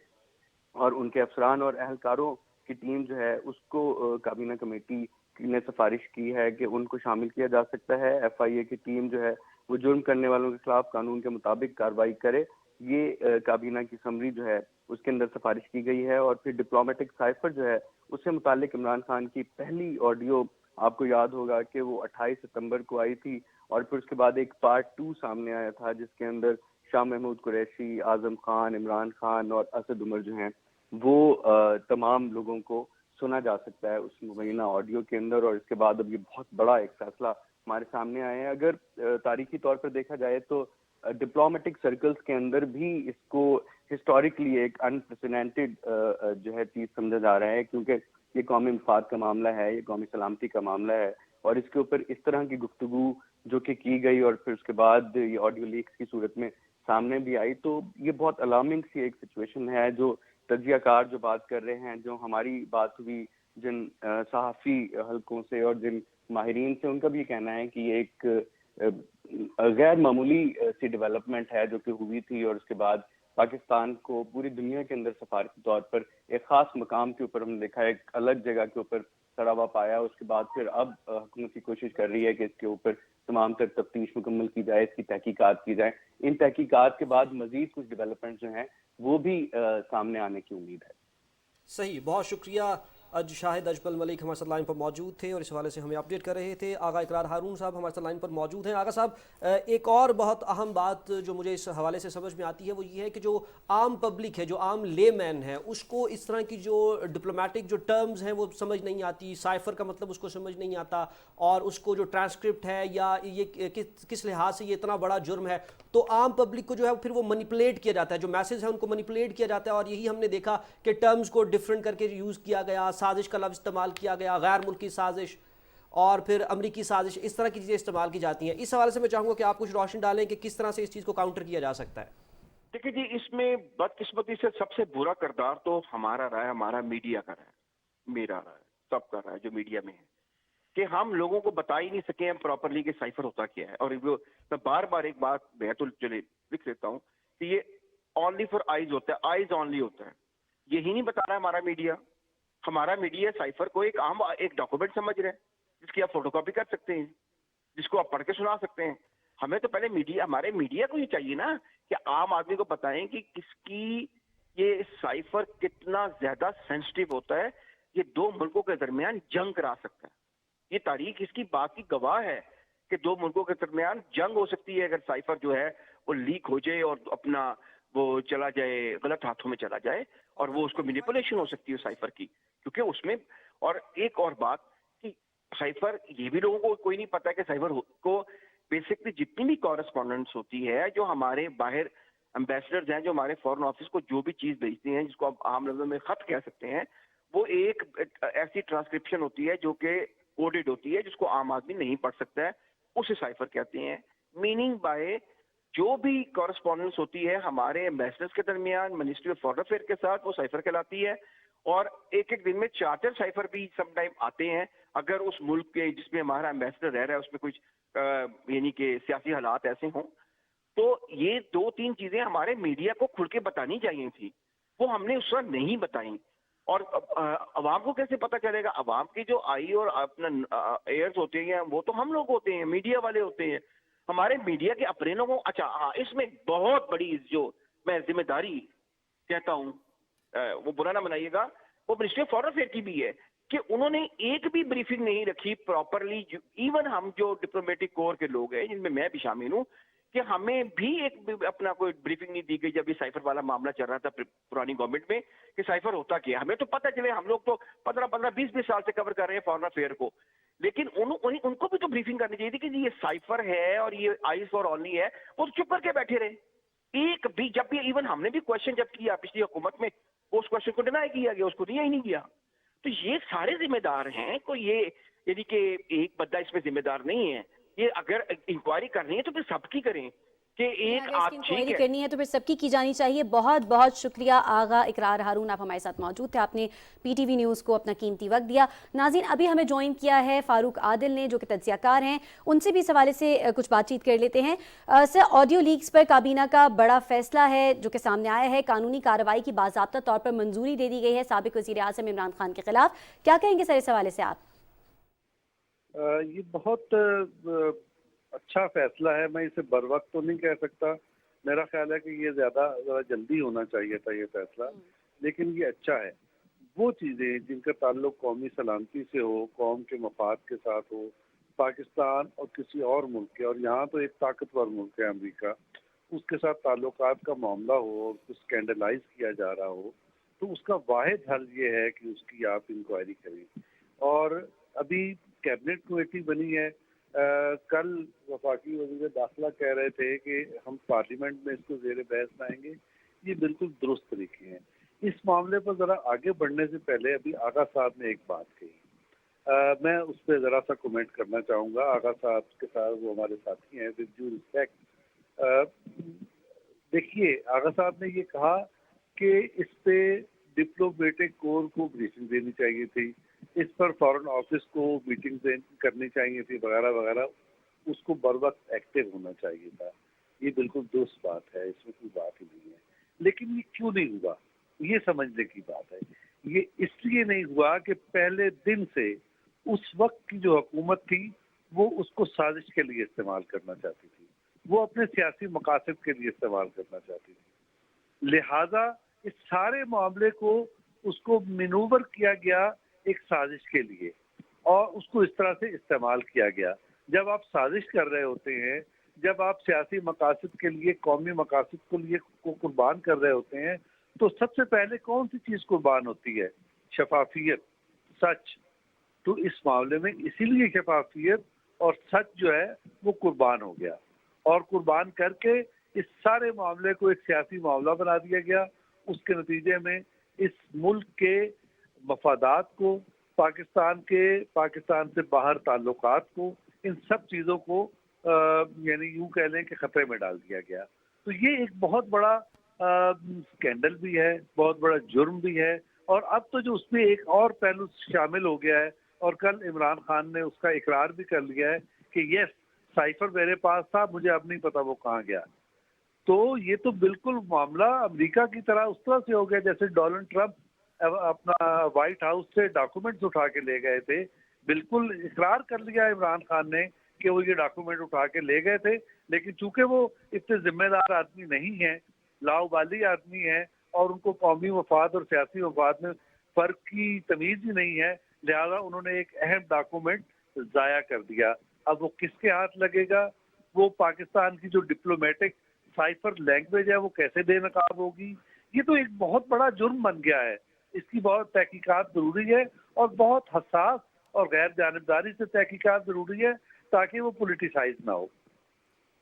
اور ان کے افسران اور اہلکاروں کی ٹیم جو ہے اس کو کابینہ کمیٹی نے سفارش کی ہے کہ ان کو شامل کیا جا سکتا ہے. FIA کی ٹیم جو ہے وہ جرم کرنے والوں کے خلاف قانون کے مطابق کارروائی کرے, یہ کابینہ کی سمری جو ہے اس کے اندر سفارش کی گئی ہے. اور پھر ڈپلومیٹک سائفر جو ہے اس سے متعلق عمران خان کی پہلی آڈیو آپ کو یاد ہوگا کہ وہ 28 ستمبر کو آئی تھی, اور پھر اس کے بعد ایک پارٹ 2 سامنے آیا تھا جس کے اندر شاہ محمود قریشی, اعظم خان, عمران خان اور اسد عمر جو ہیں وہ تمام لوگوں کو سنا جا سکتا ہے اس مبینہ آڈیو کے اندر. اور اس کے بعد اب یہ بہت بڑا ایک فیصلہ ہمارے سامنے آیا ہے. اگر تاریخی طور پر دیکھا جائے تو ڈپلومیٹک سرکلز کے اندر بھی اس کو ہسٹوریکلی ایک انپریسیڈنٹڈ جو ہے چیز سمجھا جا رہا ہے, کیونکہ یہ قومی مفاد کا معاملہ ہے, یہ قومی سلامتی کا معاملہ ہے, اور اس کے اوپر اس طرح کی گفتگو جو کہ کی گئی اور پھر اس کے بعد یہ آڈیو لیکس کی صورت میں سامنے بھی آئی, تو یہ بہت الارمنگ سی ایک سچویشن ہے. جو تجزیہ کار جو بات کر رہے ہیں, جو ہماری بات ہوئی جن صحافی حلقوں سے اور جن ماہرین سے, ان کا بھی یہ کہنا ہے کہ یہ ایک غیر معمولی سی ڈیولپمنٹ ہے جو کہ ہوئی تھی, اور اس کے بعد پاکستان کو پوری دنیا کے اندر سفارتی طور پر ایک خاص مقام کے اوپر ہم نے دیکھا, ایک الگ جگہ کے اوپر چڑھا ہوا پایا. اس کے بعد پھر اب حکومت کی کوشش کر رہی ہے کہ اس کے اوپر تمام تر تفتیش مکمل کی جائے, اس کی تحقیقات کی جائیں. ان تحقیقات کے بعد مزید کچھ ڈیولپمنٹ جو ہیں وہ بھی سامنے آنے کی امید ہے. صحیح, بہت شکریہ शाहिद अजमल मलिक हमारे साथ लाइन पर मौजूद थे और इस हवाले से हमें अपडेट कर रहे थे। आगा इकरार हारून साहब हमारे साथ लाइन पर मौजूद हैं। आगा साहब, एक और बहुत अहम बात जो मुझे इस हवाले से समझ में आती है वो ये है कि जो आम पब्लिक है, जो आम लेमैन है, उसको इस तरह की जो डिप्लोमेटिक जो टर्म्स हैं वो समझ नहीं आती, साइफर का मतलब उसको समझ नहीं आता, और उसको जो ट्रांसक्रिप्ट है या ये किस लिहाज से ये इतना बड़ा जुर्म है, तो आम पब्लिक को जो है फिर वो मैनिपुलेट किया जाता है, जो मैसेज है उनको मैनिपुलेट किया जाता है। और यही हमने देखा कि टर्म्स को डिफरेंट करके यूज़ किया गया, साजिश का लफ्ज़ इस्तेमाल किया गया, गैर मुल्की साजिश और फिर अमरीकी साजिश, इस तरह की चीज़ें इस्तेमाल की जाती हैं। इस हवाले से मैं चाहूँगा कि आप कुछ रोशनी डालें कि किस तरह से इस चीज़ को काउंटर किया जा सकता है। देखिए जी, इसमें बदकिस्मती से सबसे बुरा किरदार तो हमारा रहा है, हमारा मीडिया का रहा है, मेरा रहा है, सबका रहा है जो मीडिया में है, कि हम लोगों को बता ही नहीं सके हम प्रॉपरली कि साइफर होता क्या है। और वो मैं बार बार एक बात तो चले लिख लेता हूँ कि ये ओनली फॉर आइज होता है, आइज ओनली होता है, यही नहीं बता रहा है हमारा मीडिया। हमारा मीडिया साइफर को एक आम एक डॉक्यूमेंट समझ रहे हैं जिसकी आप फोटोकॉपी कर सकते हैं, जिसको आप पढ़ के सुना सकते हैं। हमें तो पहले मीडिया, हमारे मीडिया को ये चाहिए ना कि आम आदमी को बताएं कि किसकी ये साइफर कितना ज्यादा सेंसिटिव होता है, ये दो मुल्कों के दरमियान जंग करा सकता है। ये तारीख इसकी बात की गवाह है कि दो मुल्कों के दरमियान जंग हो सकती है अगर साइफर जो है वो लीक हो जाए और अपना वो चला जाए, गलत हाथों में चला जाए, और वो उसको मैनिपुलेशन हो सकती है साइफर की, क्योंकि उसमें। और एक और बात कि साइफर, ये भी लोगों को कोई नहीं पता है कि साइफर को बेसिकली जितनी भी कॉरेस्पॉन्डेंस होती है, जो हमारे बाहर एम्बेसडर्स हैं, जो हमारे फॉरेन ऑफिस को जो भी चीज भेजते हैं, जिसको आप आम लफ्जों में खत कह सकते हैं, वो एक ऐसी ट्रांसक्रिप्शन होती है जो कि कोडेड होती है, जिसको आम आदमी नहीं पढ़ सकता है, उसे साइफर कहते हैं। मीनिंग बाय जो भी कॉरेस्पॉन्डेंस होती है हमारे एम्बेसडर्स के दरमियान मिनिस्ट्री ऑफ फॉरेन अफेयर के साथ, वो साइफर कहलाती है। और एक एक दिन में 4 साइफर भी समटाइम आते हैं अगर उस मुल्क के जिसमें हमारा एम्बेसडर रह रहा है उसमें कुछ यानी कि सियासी हालात ऐसे हों। तो ये 2-3 चीजें हमारे मीडिया को खुल के बतानी चाहिए थी, वो हमने उस वक्त नहीं बताई। और अवाम को कैसे पता चलेगा? अवाम की जो आई और अपना एयर्स होते हैं वो तो हम लोग होते हैं, मीडिया वाले होते हैं। हमारे मीडिया के अपने लोगों, अच्छा हाँ, इसमें बहुत बड़ी जो मैं जिम्मेदारी कहता हूँ, वो बुरा ना बनाइएगा, वो मिनिस्ट्री ऑफ फॉरेन अफेयर की भी है कि उन्होंने एक भी ब्रीफिंग नहीं रखी प्रॉपरली। इवन हम जो डिप्लोमेटिक कोर के लोग हैं, जिनमें मैं भी शामिल हूँ, कि हमें भी एक अपना कोई ब्रीफिंग नहीं दी गई जब ये साइफर वाला मामला चल रहा था पुरानी गवर्नमेंट में, कि साइफर होता क्या। हमें तो पता चले, हम लोग तो 15-15, 20-20 साल से कवर कर रहे हैं फॉरेन अफेयर को, लेकिन उनको भी तो ब्रीफिंग करनी चाहिए थी कि ये साइफर है और ये आइज फॉर ओनली है। वो तो चुप करके बैठे रहे। एक भी जब भी इवन हमने भी क्वेश्चन जब किया पिछली हुकूमत में, उस क्वेश्चन को डिनाई किया गया, उसको दिया ही नहीं गया। तो ये सारे जिम्मेदार हैं, कोई ये यानी कि एक बंदा इसमें जिम्मेदार नहीं है। ये अगर इंक्वायरी करनी है तो फिर सबकी करें कि एक इंक्वायरी करनी है तो फिर सबकी की जानी चाहिए। बहुत बहुत शुक्रिया आगा इकरार हारून, आप हमारे साथ मौजूद थे, आपने PTV न्यूज़ को अपना कीमती वक्त दिया। नाज़रीन, अभी हमें ज्वाइन किया है फारूक आदिल ने, जो कि तज्ज़ियाकार हैं, उनसे भी इस हवाले से कुछ बातचीत कर लेते हैं। सर, ऑडियो लीक्स पर काबीना का बड़ा फैसला है जो कि सामने आया है, कानूनी कार्रवाई की बाज़ाब्ता तौर पर मंजूरी दे दी गई है साबिक़ वज़ीर आज़म इमरान खान के खिलाफ। क्या कहेंगे सर इस हवाले से आप? ये बहुत अच्छा फैसला है। मैं इसे बर वक्त तो नहीं कह सकता, मेरा ख्याल है कि ये ज़रा जल्दी होना चाहिए था ये फैसला, लेकिन ये अच्छा है। वो चीज़ें जिनका ताल्लुक कौमी सलामती से हो, कौम के मफाद के साथ हो, पाकिस्तान और किसी और मुल्क के, और यहाँ तो एक ताकतवर मुल्क है अमेरिका, उसके साथ ताल्लुकात का मामला हो, उसको स्कैंडलाइज किया जा रहा हो, तो उसका वाहिद हल ये है कि उसकी आप इंक्वायरी करें। और अभी कैबिनेट कमेटी बनी है, कल वफाकी वज़ीर दाखिला कह रहे थे कि हम पार्लियामेंट में इसको ज़ेर बहस लाएंगे। ये बिल्कुल दुरुस्त तरीके हैं। इस मामले पर ज़रा आगे बढ़ने से पहले अभी आगा साहब ने एक बात कही, मैं उस पर ज़रा सा कमेंट करना चाहूँगा। आगा साहब के साथ, वो हमारे साथी हैं, विद ड्यू रिस्पेक्ट, देखिए आगा साहब ने ये कहा कि इस पे डिप्लोमेटिक कोर को ब्रीफिंग देनी चाहिए थी, इस पर फॉरेन ऑफिस को मीटिंग करनी चाहिए थी, वगैरह वगैरह, उसको बर वक्त एक्टिव होना चाहिए था। ये बिल्कुल दुरुस्त बात है, इसमें कोई बात ही नहीं है। लेकिन ये क्यों नहीं हुआ, ये समझने की बात है। ये इसलिए नहीं हुआ कि पहले दिन से उस वक्त की जो हुकूमत थी वो उसको साजिश के लिए इस्तेमाल करना चाहती थी, वो अपने सियासी मकासद के लिए इस्तेमाल करना चाहती थी। लिहाजा इस सारे मामले को उसको मैनूवर किया गया ایک سازش کے لیے، اور اس کو اس طرح سے استعمال کیا گیا۔ جب آپ سازش کر رہے ہوتے ہیں، جب آپ سیاسی مقاصد کے لیے، قومی مقاصد کے لیے کو قربان کر رہے ہوتے ہیں، تو سب سے پہلے کون سی چیز قربان ہوتی ہے؟ شفافیت، سچ۔ تو اس معاملے میں اسی لیے شفافیت اور سچ جو ہے وہ قربان ہو گیا، اور قربان کر کے اس سارے معاملے کو ایک سیاسی معاملہ بنا دیا گیا۔ اس کے نتیجے میں اس ملک کے مفادات کو، پاکستان سے باہر تعلقات کو، ان سب چیزوں کو یعنی یوں کہہ لیں کہ خطرے میں ڈال دیا گیا۔ تو یہ ایک بہت بڑا اسکینڈل بھی ہے، بہت بڑا جرم بھی ہے، اور اب تو جو اس میں ایک اور پہلو شامل ہو گیا ہے، اور کل عمران خان نے اس کا اقرار بھی کر لیا ہے کہ یس سائفر میرے پاس تھا، مجھے اب نہیں پتا وہ کہاں گیا۔ تو یہ تو بالکل معاملہ امریکہ کی طرح اس طرح سے ہو گیا جیسے ڈونلڈ ٹرمپ اپنا وائٹ ہاؤس سے ڈاکومنٹس اٹھا کے لے گئے تھے۔ بالکل اقرار کر لیا عمران خان نے کہ وہ یہ ڈاکومنٹ اٹھا کے لے گئے تھے، لیکن چونکہ وہ اتنے ذمہ دار آدمی نہیں ہیں، لاؤبالی آدمی ہیں، اور ان کو قومی مفاد اور سیاسی مفاد میں فرق کی تمیز ہی نہیں ہے، لہذا انہوں نے ایک اہم ڈاکومنٹ ضائع کر دیا۔ اب وہ کس کے ہاتھ لگے گا؟ وہ پاکستان کی جو ڈپلومیٹک سائفر لینگویج ہے وہ کیسے بے نقاب ہوگی؟ یہ تو ایک بہت بڑا جرم بن گیا ہے۔ اس کی بہت تحقیقات ضروری ہے، اور بہت حساس اور غیر جانبداری سے تحقیقات ضروری ہے تاکہ وہ پولیٹیسائز نہ ہو۔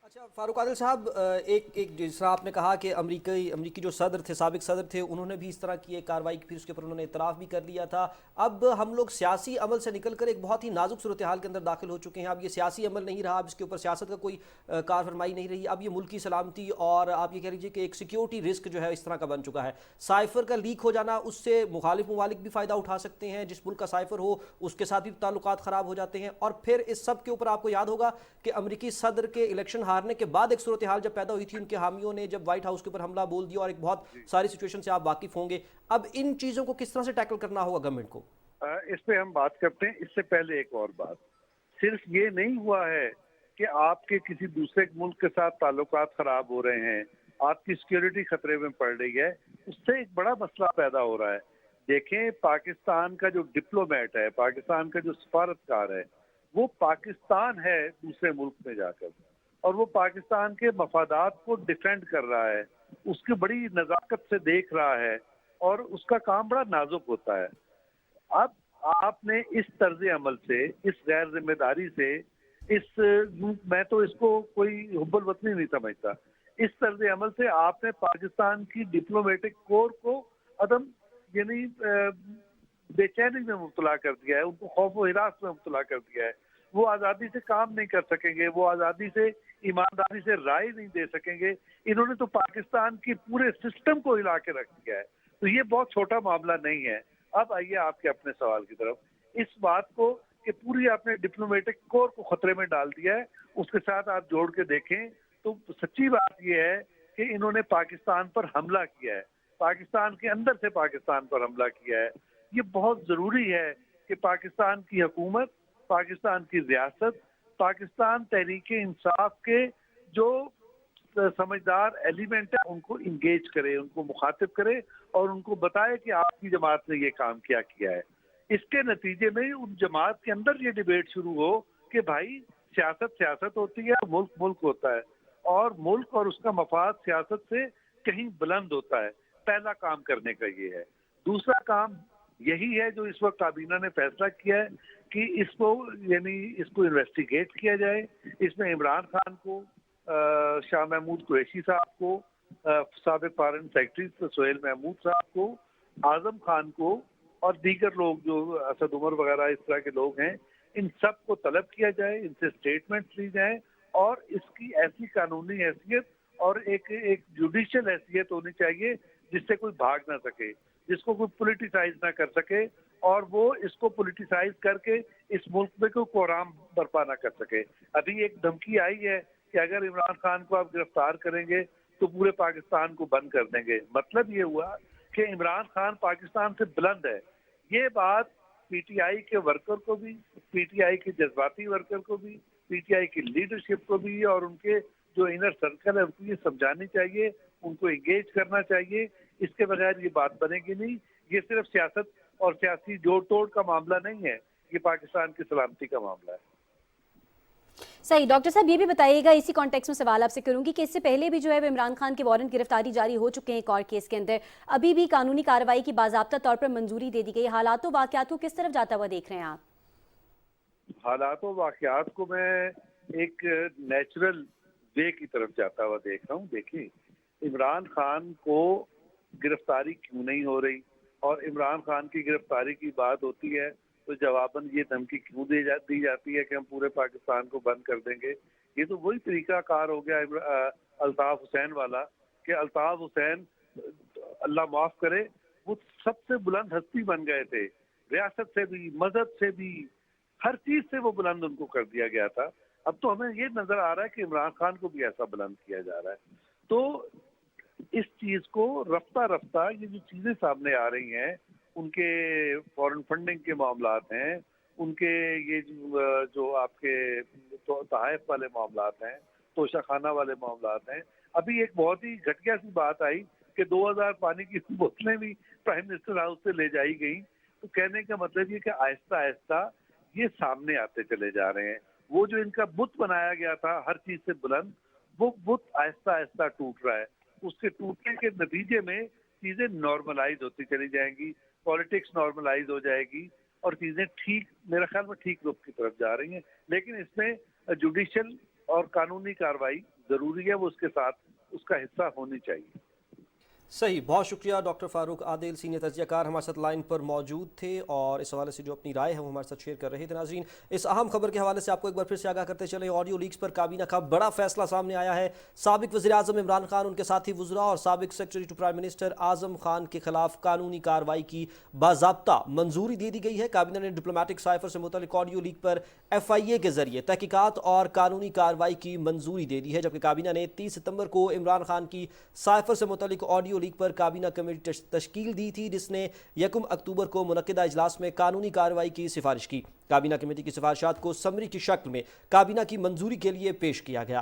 اچھا فاروق عادل صاحب، ایک جس طرح آپ نے کہا کہ امریکی جو صدر تھے، سابق صدر تھے، انہوں نے بھی اس طرح کی ایک کارروائی کی، پھر اس کے اوپر انہوں نے اعتراف بھی کر لیا تھا۔ اب ہم لوگ سیاسی عمل سے نکل کر ایک بہت ہی نازک صورتحال کے اندر داخل ہو چکے ہیں۔ اب یہ سیاسی عمل نہیں رہا، اب اس کے اوپر سیاست کا کوئی کار فرمائی نہیں رہی، اب یہ ملکی سلامتی اور آپ یہ کہہ لیجیے کہ ایک سیکیورٹی رسک جو ہے اس طرح کا بن چکا ہے۔ سائفر کا لیک ہو جانا، اس سے مخالف ممالک بھی فائدہ اٹھا سکتے ہیں، جس ملک کا سائفر ہو اس کے ساتھ بھی تعلقات خراب ہو جاتے ہیں، اور پھر اس سب کے اوپر آپ کو یاد ہوگا کہ امریکی صدر کے الیکشن ہارنے کے بعد ایک صورتحال جب پیدا ہوئی تھی، ان کے حامیوں نے جب وائٹ ہاؤس کے اوپر حملہ بول دیا، اور ایک بہت ساری سچویشن سے آپ واقف ہوں گے۔ اب ان چیزوں کو کس طرح سے ٹیکل کرنا ہوگا گورنمنٹ کو؟ اس پہ ہم بات کرتے ہیں۔ اس سے پہلے ایک اور بات، صرف یہ نہیں ہوا ہے کہ آپ کے کسی دوسرے ملک کے ساتھ تعلقات خراب ہو رہے ہیں، آپ کی سیکیورٹی خطرے میں پڑ رہی ہے، اس سے ایک بڑا مسئلہ پیدا ہو رہا ہے۔ دیکھیں، پاکستان کا جو ڈپلومیٹ ہے، پاکستان کا جو سفارتکار ہے، وہ پاکستان ہے دوسرے ملک میں جا کر، اور وہ پاکستان کے مفادات کو ڈیفینڈ کر رہا ہے، اس کی بڑی نزاکت سے دیکھ رہا ہے، اور اس کا کام بڑا نازک ہوتا ہے۔ اب آپ نے اس طرز عمل سے، اس غیر ذمہ داری سے، میں تو اس کو کوئی حب الوطنی نہیں سمجھتا، اس طرز عمل سے آپ نے پاکستان کی ڈپلومیٹک کور کو عدم یعنی بے چینی میں مبتلا کر دیا ہے، ان کو خوف و ہراس میں مبتلا کر دیا ہے۔ وہ آزادی سے کام نہیں کر سکیں گے، وہ آزادی سے، ایمانداری سے رائے نہیں دے سکیں گے۔ انہوں نے تو پاکستان کی پورے سسٹم کو ہلا کے رکھ دیا ہے۔ تو یہ بہت چھوٹا معاملہ نہیں ہے۔ اب آئیے آپ کے اپنے سوال کی طرف۔ اس بات کو کہ پوری آپ نے ڈپلومیٹک کور کو خطرے میں ڈال دیا ہے، اس کے ساتھ آپ جوڑ کے دیکھیں تو سچی بات یہ ہے کہ انہوں نے پاکستان پر حملہ کیا ہے، پاکستان کے اندر سے پاکستان پر حملہ کیا ہے۔ یہ بہت ضروری ہے کہ پاکستان کی حکومت، پاکستان کی ریاست، پاکستان تحریک انصاف کے جو سمجھدار ایلیمنٹ ہے ان کو انگیج کرے، ان کو مخاطب کرے، اور ان کو بتائے کہ آپ کی جماعت نے یہ کام کیا ہے۔ اس کے نتیجے میں ان جماعت کے اندر یہ ڈیبیٹ شروع ہو کہ بھائی سیاست ہوتی ہے، ملک ہوتا ہے، اور ملک اور اس کا مفاد سیاست سے کہیں بلند ہوتا ہے۔ پہلا کام کرنے کا یہ ہے۔ دوسرا کام یہی ہے جو اس وقت کابینہ نے فیصلہ کیا ہے کہ اس کو انویسٹیگیٹ کیا جائے۔ اس میں عمران خان کو، شاہ محمود قریشی صاحب کو، سابق فارن سیکرٹری سہیل محمود صاحب کو، اعظم خان کو، اور دیگر لوگ جو اسد عمر وغیرہ اس طرح کے لوگ ہیں، ان سب کو طلب کیا جائے، ان سے اسٹیٹمنٹ لی جائیں، اور اس کی ایسی قانونی حیثیت اور ایک جوڈیشل حیثیت ہونی چاہیے جس سے کوئی بھاگ نہ سکے، جس کو کوئی پولیٹیسائز نہ کر سکے، اور وہ اس کو پولیٹیسائز کر کے اس ملک میں کوئی کوہرام برپا نہ کر سکے۔ ابھی ایک دھمکی آئی ہے کہ اگر عمران خان کو آپ گرفتار کریں گے تو پورے پاکستان کو بند کر دیں گے۔ مطلب یہ ہوا کہ عمران خان پاکستان سے بلند ہے۔ یہ بات پی ٹی آئی کے ورکر کو بھی، پی ٹی آئی کے جذباتی ورکر کو بھی، پی ٹی آئی کی لیڈرشپ کو بھی، اور ان کے جو انر سرکل ہے ان کو یہ سمجھانی چاہیے، ان کو انگیج کرنا چاہیے۔ اس کے بغیر یہ بات بنے گی نہیں۔ یہ صرف سیاست اور سیاسی جوڑ توڑ کا معاملہ نہیں ہے، یہ پاکستان کی سلامتی کا معاملہ ہے۔ صحیح ڈاکٹر صاحب، یہ بھی بتائیے گا، اسی کانٹیکس میں سوال آپ سے کروں گی کہ اس سے پہلے بھی جو ہے وہ عمران خان کے وارنٹ گرفتاری جاری ہو چکے ہیں ایک اور کیس کے اندر، ابھی بھی قانونی کارروائی کی باضابطہ طور پر منظوری دے دی گئی، حالات و واقعات کو کس طرف جاتا ہوا دیکھ رہے ہیں آپ؟ حالات و واقعات کو میں ایک نیچرل وے کی طرف جاتا ہوا دیکھ رہا ہوں۔ دیکھیں، عمران خان کو گرفتاری کیوں نہیں ہو رہی، اور عمران خان کی گرفتاری کی بات ہوتی ہے تو جواباً یہ دھمکی کیوں دی جاتی ہے کہ ہم پورے پاکستان کو بند کر دیں گے۔ یہ تو وہی طریقہ کار ہو گیا الطاف حسین والا، کہ الطاف حسین اللہ معاف کرے وہ سب سے بلند ہستی بن گئے تھے، ریاست سے بھی، مذہب سے بھی، ہر چیز سے وہ بلند ان کو کر دیا گیا تھا۔ اب تو ہمیں یہ نظر آ رہا ہے کہ عمران خان کو بھی ایسا بلند کیا جا رہا ہے۔ تو اس چیز کو رفتہ رفتہ یہ جو چیزیں سامنے آ رہی ہیں، ان کے فورن فنڈنگ کے معاملات ہیں، ان کے یہ جو آپ کے تحائف والے معاملات ہیں، توشہ خانہ والے معاملات ہیں۔ ابھی ایک بہت ہی گھٹیا سی بات آئی کہ 2000 پانی کی بوتلیں بھی پرائم منسٹر ہاؤس سے لے جائی گئیں۔ تو کہنے کا مطلب یہ کہ آہستہ آہستہ یہ سامنے آتے چلے جا رہے ہیں۔ وہ جو ان کا بت بنایا گیا تھا ہر چیز سے بلند، وہ بت آہستہ آہستہ ٹوٹ رہا ہے۔ اس کے ٹوٹنے کے نتیجے میں چیزیں نارملائز ہوتی چلی جائیں گی، پالیٹکس نارملائز ہو جائے گی، اور چیزیں ٹھیک، میرے خیال میں ٹھیک رخ کی طرف جا رہی ہیں۔ لیکن اس میں جوڈیشل اور قانونی کارروائی ضروری ہے، وہ اس کے ساتھ اس کا حصہ ہونی چاہیے۔ صحیح، بہت شکریہ ڈاکٹر فاروق عادل، سینئر تجزیہ کار ہمارے ساتھ لائن پر موجود تھے اور اس حوالے سے جو اپنی رائے ہے وہ ہمارے ساتھ شیئر کر رہے تھے۔ ناظرین، اس اہم خبر کے حوالے سے آپ کو ایک بار پھر سے آگاہ کرتے چلیں، آڈیو لیکس پر کابینہ کا بڑا فیصلہ سامنے آیا ہے۔ سابق وزیر اعظم عمران خان، ان کے ساتھی وزراء اور سابق secretary to prime minister Azam Khan کے خلاف قانونی کارروائی کی باضابطہ منظوری دے دی گئی ہے۔ کابینہ نے ڈپلومیٹک سائفر سے متعلق آڈیو لیک پر FIA کے ذریعے تحقیقات اور قانونی کارروائی کی منظوری دے دی ہے، جبکہ کابینہ نے 30 ستمبر کو عمران خان کی سائفر سے متعلق آڈیو لیک پر کابینہ کمیٹی تشکیل دی تھی، جس نے 1 اکتوبر کو منعقدہ اجلاس میں قانونی کارروائی کی سفارش کی۔ کابینہ کمیٹی کی سفارشات کو سمری کی شکل میں کابینہ کی منظوری کے لیے پیش کیا گیا۔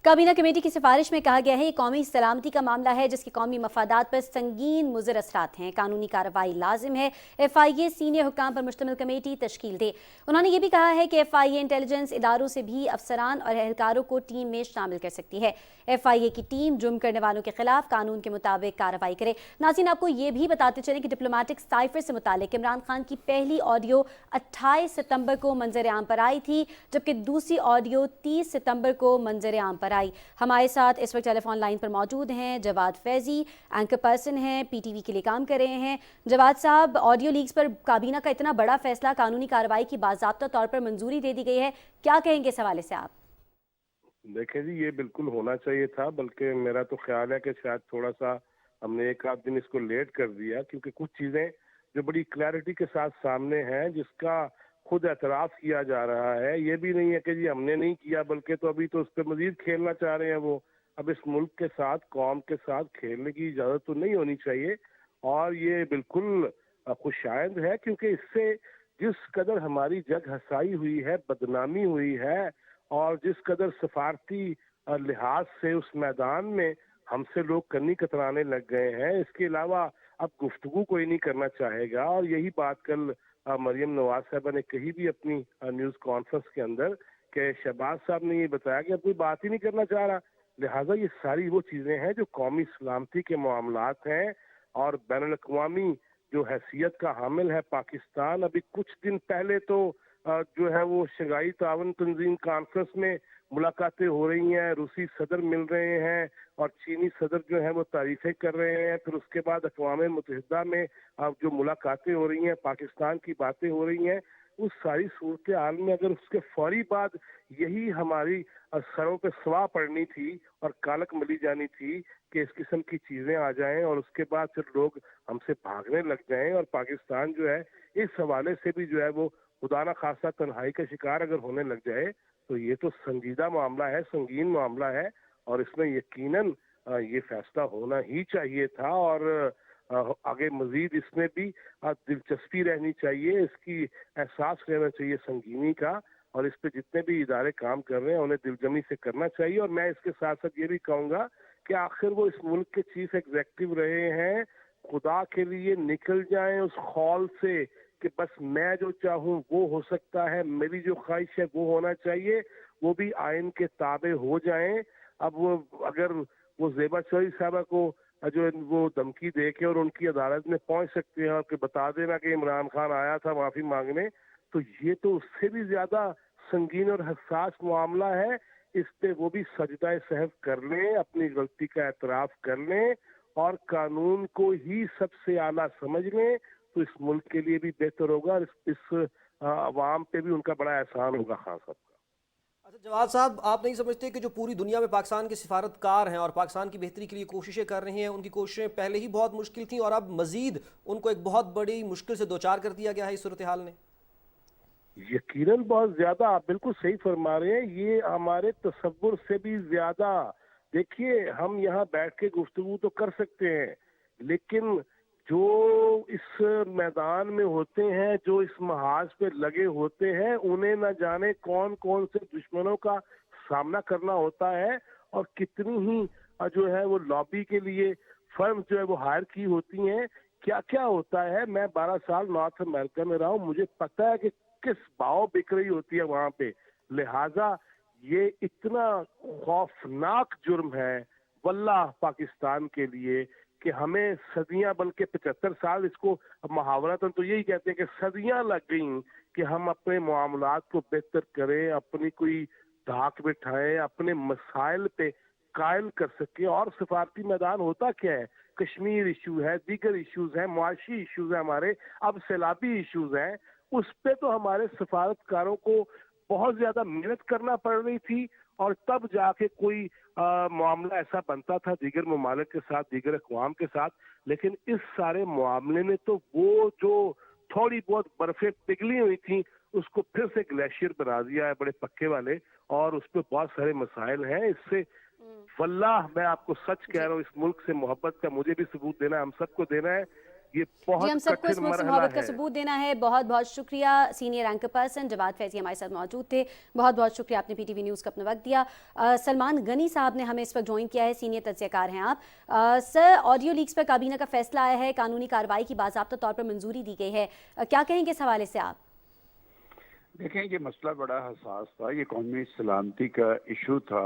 کابینہ کمیٹی کی سفارش میں کہا گیا ہے یہ قومی سلامتی کا معاملہ ہے جس کے قومی مفادات پر سنگین مضر اثرات ہیں، قانونی کارروائی لازم ہے، FIA سینئر حکام پر مشتمل کمیٹی تشکیل دے۔ انہوں نے یہ بھی کہا ہے کہ FIA انٹیلیجنس اداروں سے بھی افسران اور اہلکاروں کو ٹیم میں شامل کر سکتی ہے۔ FIA کی ٹیم جرم کرنے والوں کے خلاف قانون کے مطابق کارروائی کرے۔ ناظرین، آپ کو یہ بھی بتاتے چلیں کہ ڈپلومیٹک سائفر سے متعلق عمران خان کی پہلی آڈیو 28 ستمبر کو منظر عام پر آئی تھی، جبکہ دوسری آڈیو 30 ستمبر کو منظر عام پر آئی۔ ہمارے ساتھ اس وقت ٹیلی فون لائن پر موجود ہیں جواد فیضی، اینکر پرسن ہیں، PTV کے لیے کام کر رہے ہیں۔ جواد صاحب، آڈیو لیکس پر کابینہ کا اتنا بڑا فیصلہ، قانونی کارروائی کی باضابطہ طور پر منظوری دے دی گئی ہے، کیا کہیں گے اس حوالے سے آپ؟ دیکھیں جی، یہ بالکل ہونا چاہیے تھا، بلکہ میرا تو خیال ہے کہ شاید تھوڑا سا ہم نے 1 آدھ دن اس کو لیٹ کر دیا، کیونکہ کچھ چیزیں جو بڑی کلیئرٹی کے ساتھ سامنے ہیں، جس کا خود اعتراف کیا جا رہا ہے، یہ بھی نہیں ہے کہ جی ہم نے نہیں کیا، بلکہ تو ابھی تو اس پہ مزید کھیلنا چاہ رہے ہیں وہ۔ اب اس ملک کے ساتھ، قوم کے ساتھ کھیلنے کی اجازت تو نہیں ہونی چاہیے، اور یہ بالکل خوش آئند ہے، کیونکہ اس سے جس قدر ہماری جگ ہسائی ہوئی ہے، بدنامی ہوئی ہے، اور جس قدر سفارتی لحاظ سے اس میدان میں ہم سے لوگ کنی کترانے لگ گئے ہیں، اس کے علاوہ اب گفتگو کوئی نہیں کرنا چاہے گا۔ اور یہی بات کل مریم نواز صاحبہ نے کہی بھی اپنی نیوز کانفرنس کے اندر، کہ شہباز صاحب نے یہ بتایا کہ اب کوئی بات ہی نہیں کرنا چاہ رہا۔ لہٰذا یہ ساری وہ چیزیں ہیں جو قومی سلامتی کے معاملات ہیں، اور بین الاقوامی جو حیثیت کا حامل ہے پاکستان۔ ابھی کچھ دن پہلے تو جو ہے وہ شنگھائی تعاون تنظیم کانفرنس میں ملاقاتیں ہو رہی ہیں، روسی صدر مل رہے ہیں اور چینی صدر جو ہیں وہ تعریفیں کر رہے ہیں، پھر اس کے بعد اقوام متحدہ میں جو ملاقاتیں ہو رہی ہیں، پاکستان کی باتیں ہو رہی ہیں۔ اس ساری صورتحال میں اگر اس کے فوری بعد یہی ہماری سروں پہ سوا پڑنی تھی اور کالک ملی جانی تھی کہ اس قسم کی چیزیں آ جائیں، اور اس کے بعد پھر لوگ ہم سے بھاگنے لگ جائیں، اور پاکستان جو ہے اس حوالے سے بھی جو ہے وہ خدا نہ خاصہ تنہائی کا شکار اگر ہونے لگ جائے، تو یہ تو سنجیدہ معاملہ ہے، سنگین معاملہ ہے، اور اس میں یقیناً یہ فیصلہ ہونا ہی چاہیے تھا، اور آگے مزید اس میں بھی دلچسپی رہنی چاہیے، اس کی احساس رہنا چاہیے سنگینی کا، اور اس پہ جتنے بھی ادارے کام کر رہے ہیں انہیں دلجمی سے کرنا چاہیے۔ اور میں اس کے ساتھ ساتھ یہ بھی کہوں گا کہ آخر وہ اس ملک کے چیف ایگزیکٹو رہے ہیں، खुदा के लिए निकल जाएं उस खौल से कि बस मैं जो चाहूँ वो हो सकता है, मेरी जो ख्वाहिश है वो होना चाहिए, वो भी आइन के ताबे हो जाएं। अब वो अगर वो ज़ेबा चौधरी साहबा को जो वो धमकी दे के और उनकी अदालत में पहुंच सकते हैं और कि बता देना कि इमरान खान आया था माफ़ी मांगने, तो ये तो उससे भी ज़्यादा संगीन और हसास मामला है। इस पे वो भी सजदा सहव कर लें, अपनी गलती का एतराफ़ कर लें और कानून को ही सबसे आला समझ लें, तो इस मुल्क के लिए भी बेहतर होगा और इस अवाम पे भी उनका बड़ा एहसान होगा खान साहब का। अच्छा जवाद साहब, आप नहीं समझते कि जो पूरी दुनिया में पाकिस्तान के सिफारतकार हैं और पाकिस्तान की बेहतरी के लिए कोशिशें कर रही हैं, उनकी कोशिशें पहले ही बहुत मुश्किल थी और अब मजीद उनको एक बहुत बड़ी मुश्किल से दो चार कर दिया गया है इस सूरत हाल ने? यकीनन बहुत ज्यादा, आप बिल्कुल सही फरमा रहे हैं, ये हमारे तसव्वुर से भी ज्यादा। देखिए, हम यहाँ बैठ के गुफ्तगू तो कर सकते हैं, लेकिन जो इस मैदान में होते हैं, जो इस महाज पे लगे होते हैं, उन्हें न जाने कौन कौन से दुश्मनों का सामना करना होता है और कितनी ही जो है वो लॉबी के लिए फर्म जो है वो हायर की होती हैं। क्या क्या होता है, मैं 12 साल नॉर्थ अमेरिका में रहा हूँ, मुझे पता है कि किस भाव बिक रही होती है वहां पे। लिहाजा ये इतना खौफनाक जुर्म है वल्लाह पाकिस्तान के लिए कि हमें सदियां, बल्कि 75 साल, इसको मुहावरतन तो यही कहते हैं कि सदियां लग गई कि हम अपने मामलात को बेहतर करें, अपनी कोई धाक बिठाएं, अपने मसाइल पे कायल कर सके। और सिफारती मैदान होता क्या है, कश्मीर इशू है, दीगर इश्यूज हैं, मुआशी इश्यूज हैं, हमारे अब सैलाबी इश्यूज हैं, उस पे तो हमारे सफारतकारों को बहुत ज्यादा मेहनत करना पड़ रही थी और तब जाके कोई मामला ऐसा बनता था दीगर ममालिक के साथ, दीगर अक़वाम के साथ। लेकिन इस सारे मामले में तो वो जो थोड़ी बहुत बर्फें पिघली हुई थी उसको फिर से ग्लेशियर बना दिया है, बड़े पक्के वाले, और उस पर बहुत सारे मसाइल हैं। इससे वल्लाह मैं आपको सच कह रहा हूँ, इस मुल्क से मोहब्बत का मुझे भी सबूत देना है, हम सबको देना है। ये बहुत जी, हम सबको इस कठिन मुल्क से मरहला मोहब्बत का है। सबूत देना है। बहुत बहुत शुक्रिया। Senior anchor person Jawad Faizi हमारे साथ मौजूद थे। बहुत बहुत शुक्रिया, आपने पीटीवी न्यूज़ को अपना वक्त दिया। सलमान गनी साहब ने हमें इस वक्त ज्वाइन किया है, सीनियर तज्ज़ियाकार हैं आप। सर, ऑडियो लीक्स पर काबीना का फैसला आया है, कानूनी कार्रवाई की बाज़ाब्ता तौर पर मंजूरी दी गई है, क्या कहेंगे इस हवाले से आप? देखें, ये मसला बड़ा हसास था, ये कौमी सलामती का इशू था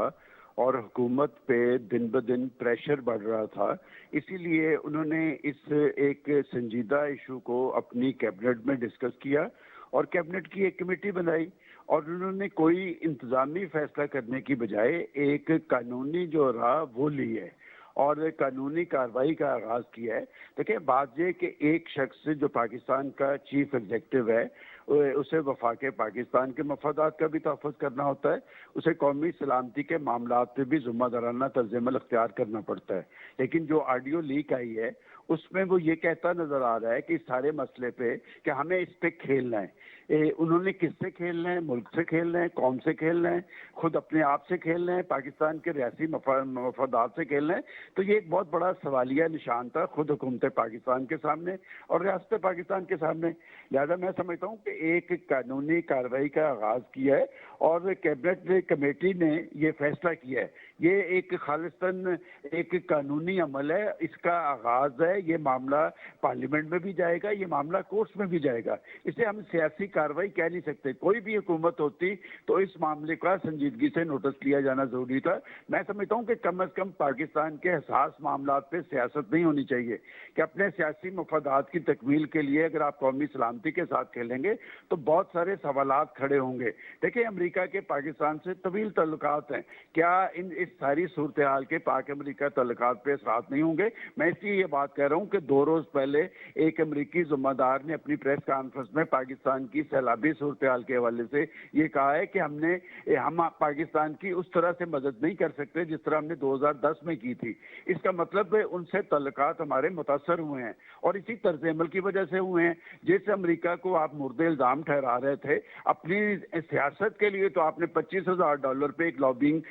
और हुकूमत पे दिन ब दिन प्रेशर बढ़ रहा था। इसीलिए उन्होंने इस एक संजीदा इशू को अपनी कैबिनेट में डिस्कस किया और कैबिनेट की एक कमेटी बनाई और उन्होंने कोई इंतजामी फैसला करने की बजाय एक कानूनी जो राह वो ली है और कानूनी कार्रवाई का आगाज किया है। देखिए, बात यह कि एक शख्स जो पाकिस्तान का चीफ एग्जीक्यूटिव है, उसे वफाके पाकिस्तान के मफादात का भी तहफ़्फ़ुज़ करना होता है, उसे कौमी सलामती के मामलात पे भी ज़िम्मेदाराना तर्ज़-ए-अमल अख्तियार करना पड़ता है। लेकिन जो ऑडियो लीक आई है उसमें वो ये कहता नज़र आ रहा है कि इस सारे मसले पे कि हमें इस पे खेलना है। उन्होंने किससे खेलना है, मुल्क से खेलना है, कौम से खेलना है, खुद अपने आप से खेलना है, पाकिस्तान के रियासी मफादात से खेलना है। तो ये एक बहुत बड़ा सवालिया निशान था खुद हुकूमत पाकिस्तान के सामने और रियासत पाकिस्तान के सामने। लिहाजा मैं समझता हूँ कि एक कानूनी कार्रवाई का आगाज़ किया है और कैबिनेट कमेटी ने ये फैसला किया है। ये एक खालिस्तन एक कानूनी अमल है, इसका आगाज़ है, ये मामला पार्लियामेंट में भी जाएगा, ये मामला कोर्ट्स में भी जाएगा। इसे हम सियासी कार्रवाई कह नहीं सकते। कोई भी हुकूमत होती तो इस मामले का संजीदगी से नोटिस लिया जाना जरूरी था। मैं समझता हूँ कि कम अज़ कम पाकिस्तान के हसास मामलात पे सियासत नहीं होनी चाहिए कि अपने सियासी मफादात की तकमील के लिए अगर आप कौमी सलामती के साथ खेलेंगे तो बहुत सारे सवालात खड़े होंगे। देखिए, अमेरिका के पाकिस्तान से तवील तल्लुकात हैं, क्या इस सारी सूरत हाल के पाक अमेरिका तल्लुकात पे असरात नहीं होंगे? मैं इसलिए ये बात कह रहा हूँ कि 2 रोज़ पहले एक अमरीकी ज़िम्मेदार ने अपनी प्रेस कॉन्फ्रेंस में पाकिस्तान की सैलाबी सूरत हाल के हवाले से ये कहा है कि हम पाकिस्तान की उस तरह से मदद नहीं कर सकते जिस तरह हमने 2010 में की थी। इसका मतलब है उनसे तल्लुकात हमारे मुतासर हुए हैं और इसी तर्ज अमल की वजह से हुए हैं। जैसे अमेरिका को आप मुर्दे इल्ज़ाम ठहरा रहे थे अपनी सियासत के लिए, तो आपने $25,000 पे एक लॉबिंग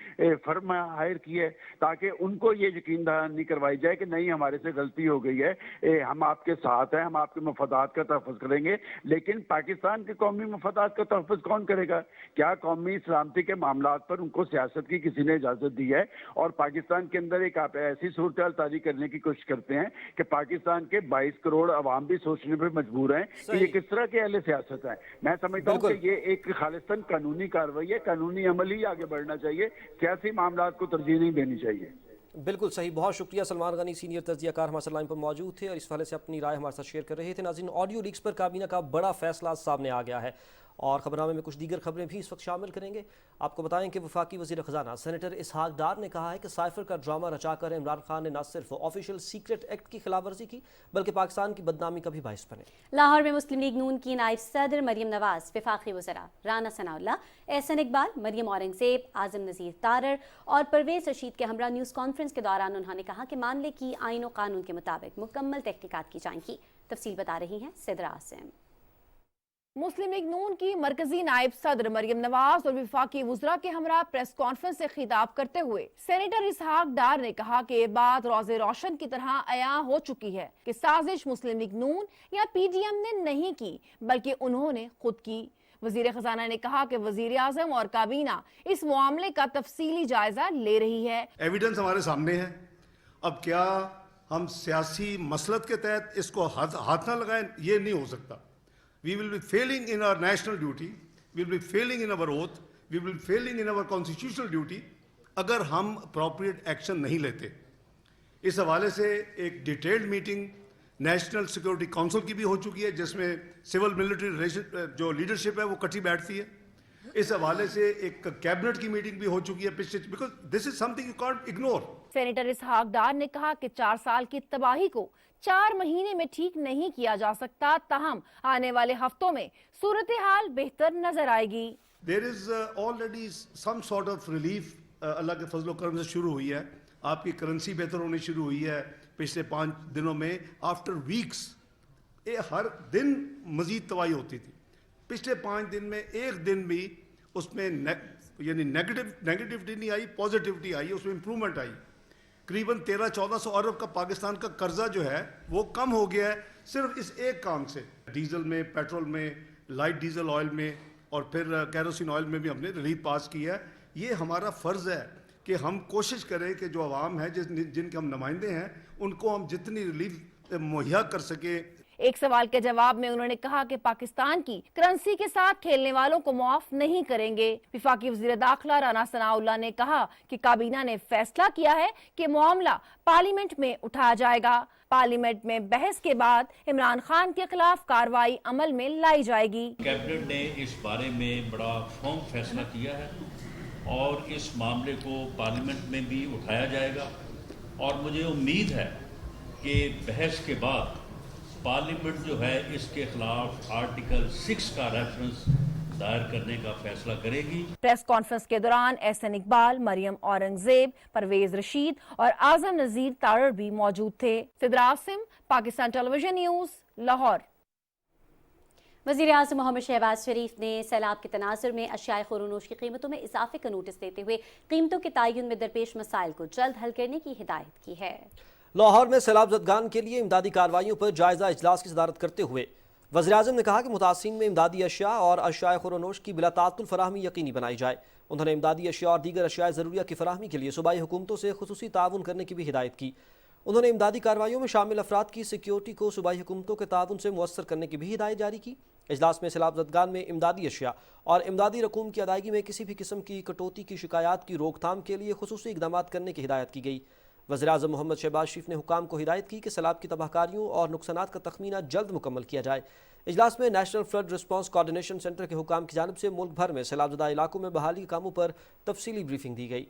फर्म हायर की है ताकि उनको ये यकीन दहानी करवाई जाए कि नहीं, हमारे से गलती हो गई है, हम आपके साथ हैं, हम आपके मफादात का तहफ़्फ़ुज़ करेंगे। लेकिन पाकिस्तान کے قومی مفادات کا تحفظ کون کرے گا؟ کیا قومی سلامتی کے معاملات پر ان کو سیاست کی کسی نے اجازت دی ہے؟ اور پاکستان کے اندر ایک آپ ایسی صورتحال طاری کرنے کی کوشش کرتے ہیں کہ پاکستان کے 22 کروڑ عوام بھی سوچنے پہ مجبور ہیں کہ یہ کس طرح کے اہل سیاست ہیں۔ میں سمجھتا ہوں کہ یہ ایک خالصتاً قانونی کارروائی ہے، قانونی عمل ہی آگے بڑھنا چاہیے، سیاسی معاملات کو ترجیح نہیں دینی چاہیے۔ بالکل صحیح، بہت شکریہ سلمان غنی، سینئر تجزیہ کار ہمارے لائن پر موجود تھے اور اس حوالے سے اپنی رائے ہمارے ساتھ شیئر کر رہے تھے۔ ناظرین، آڈیو لیکس پر کابینہ کا بڑا فیصلہ سامنے آ گیا ہے اور خبرنامے میں کچھ دیگر خبریں بھی اس وقت شامل کریں گے۔ آپ کو بتائیں کہ وفاقی وزیر خزانہ سینیٹر اسحاق ڈار نے کہا ہے کہ سائفر کا ڈرامہ رچا کر عمران خان نے نہ صرف آفیشیل سیکرٹ ایکٹ کی خلاف ورزی کی بلکہ پاکستان کی بدنامی کا بھی باعث بنے۔ لاہور میں مسلم لیگ نون کی نائب صدر مریم نواز، وفاقی وزراء رانا ثناء اللہ، احسن اقبال، مریم اورنگزیب، اعظم نذیر تارڑ اور پرویز رشید کے ہمراہ نیوز کانفرنس کے دوران انہوں نے کہا کہ معاملے کی آئین و قانون کے مطابق مکمل تحقیقات کی جائیں گی۔ تفصیل بتا رہی ہیں سدرا عاصم۔ مسلم لیگ نون کی مرکزی نائب صدر مریم نواز اور وفاقی وزراء کے ہمراہ پریس کانفرنس سے خطاب کرتے ہوئے سینیٹر اسحاق ڈار نے کہا کہ یہ بات روز روشن کی طرح عیاں ہو چکی ہے کہ سازش مسلم لیگ نون یا پی ڈی ایم نے نہیں کی بلکہ انہوں نے خود کی۔ وزیر خزانہ نے کہا کہ وزیر اعظم اور کابینہ اس معاملے کا تفصیلی جائزہ لے رہی ہے۔ ایویڈنس ہمارے سامنے ہے، اب کیا ہم سیاسی مسلط کے تحت اس کو ہاتھ نہ لگائیں؟ یہ نہیں ہو سکتا۔ We will be failing in our national duty, we will be failing in our oath, we will be failing in our constitutional duty اگر ہم appropriate action نہیں لیتے۔ اس حوالے سے ایک detailed meeting national security council کی بھی ہو چکی ہے جس میں سول ملٹری ریلیشن جو لیڈرشپ ہے وہ کٹھی بیٹھتی ہے۔ اس حوالے سے ایک کیبنٹ کی میٹنگ بھی ہو چکی ہے پچھلے، because this is something you can't ignore. Senator Ishaq Dar نے کہا کہ 4 سال کی تباہی کو 4 مہینے میں ٹھیک نہیں کیا جا سکتا، تاہم آنے والے ہفتوں میں صورتحال بہتر نظر آئے گی۔ There is already some sort of relief اللہ کے فضل و کرم سے شروع ہوئی ہے۔ آپ کی کرنسی بہتر ہونی شروع ہوئی ہے پچھلے 5 دنوں میں، آفٹر ویکس ہر دن مزید تباہی ہوتی تھی۔ پچھلے 5 دن میں ایک دن بھی اس میں یعنی نیگیٹیوٹی نہیں آئی، پازیٹیوٹی آئی، اس میں امپرومنٹ آئی۔ قریباً 1300-1400 ارب کا پاکستان کا قرضہ جو ہے وہ کم ہو گیا ہے صرف اس ایک کام سے۔ ڈیزل میں، پیٹرول میں، لائٹ ڈیزل آئل میں اور پھر کیروسین آئل میں بھی ہم نے ریلیف پاس کیا ہے۔ یہ ہمارا فرض ہے کہ ہم کوشش کریں کہ جو عوام ہے جن کے ہم نمائندے ہیں ان کو ہم جتنی ریلیف مہیا کر سکیں۔ ایک سوال کے جواب میں انہوں نے کہا کہ پاکستان کی کرنسی کے ساتھ کھیلنے والوں کو معاف نہیں کریں گے۔ وفاقی وزیر داخلہ رانا ثناء اللہ نے کہا کہ کابینہ نے فیصلہ کیا ہے کہ معاملہ پارلیمنٹ میں اٹھایا جائے گا۔ پارلیمنٹ میں بحث کے بعد عمران خان کے خلاف کارروائی عمل میں لائی جائے گی۔ کیبنٹ نے اس بارے میں بڑا فرم فیصلہ کیا ہے اور اس معاملے کو پارلیمنٹ میں بھی اٹھایا جائے گا، اور مجھے امید ہے کہ بحث کے بعد پارلیمنٹ جو ہے اس کے خلاف آرٹیکل 6 کا ریفرنس دائر کرنے کا فیصلہ کرے گی۔ پریس کانفرنس کے دوران احسن اقبال، مریم اورنگزیب، پرویز رشید اور اعظم نذیر تارڑ بھی موجود تھے۔ سدرا عاصم، پاکستان ٹیلی ویژن نیوز، لاہور۔ وزیر اعظم محمد شہباز شریف نے سیلاب کے تناظر میں اشیاء خورونوش کی قیمتوں میں اضافے کا نوٹس دیتے ہوئے قیمتوں کے تعین میں درپیش مسائل کو جلد حل کرنے کی ہدایت کی ہے۔ لاہور میں سیلاب زدگان کے لیے امدادی کارروائیوں پر جائزہ اجلاس کی صدارت کرتے ہوئے وزیر اعظم نے کہا کہ متاثرین میں امدادی اشیاء اور اشیاء خورونوش کی بلا تعطل فراہمی یقینی بنائی جائے۔ انہوں نے امدادی اشیاء اور دیگر اشیاء ضروریہ کی فراہمی کے لیے صوبائی حکومتوں سے خصوصی تعاون کرنے کی بھی ہدایت کی۔ انہوں نے امدادی کارروائیوں میں شامل افراد کی سیکیورٹی کو صوبائی حکومتوں کے تعاون سے مؤثر کرنے کی بھی ہدایت جاری کی۔ اجلاس میں سیلاب زدگان میں امدادی اشیاء اور امدادی رقوم کی ادائیگی میں کسی بھی قسم کی کٹوتی کی شکایات کی روک تھام کے لیے خصوصی اقدامات کرنے کی ہدایت کی گئی۔ وزیر اعظم محمد شہباز شریف نے حکام کو ہدایت کی کہ سیلاب کی تباہ کاریوں اور نقصانات کا تخمینہ جلد مکمل کیا جائے۔ اجلاس میں National Flood Response Coordination Centre کے حکام کی جانب سے ملک بھر میں سیلاب زدہ علاقوں میں بحالی کاموں پر تفصیلی بریفنگ دی گئی۔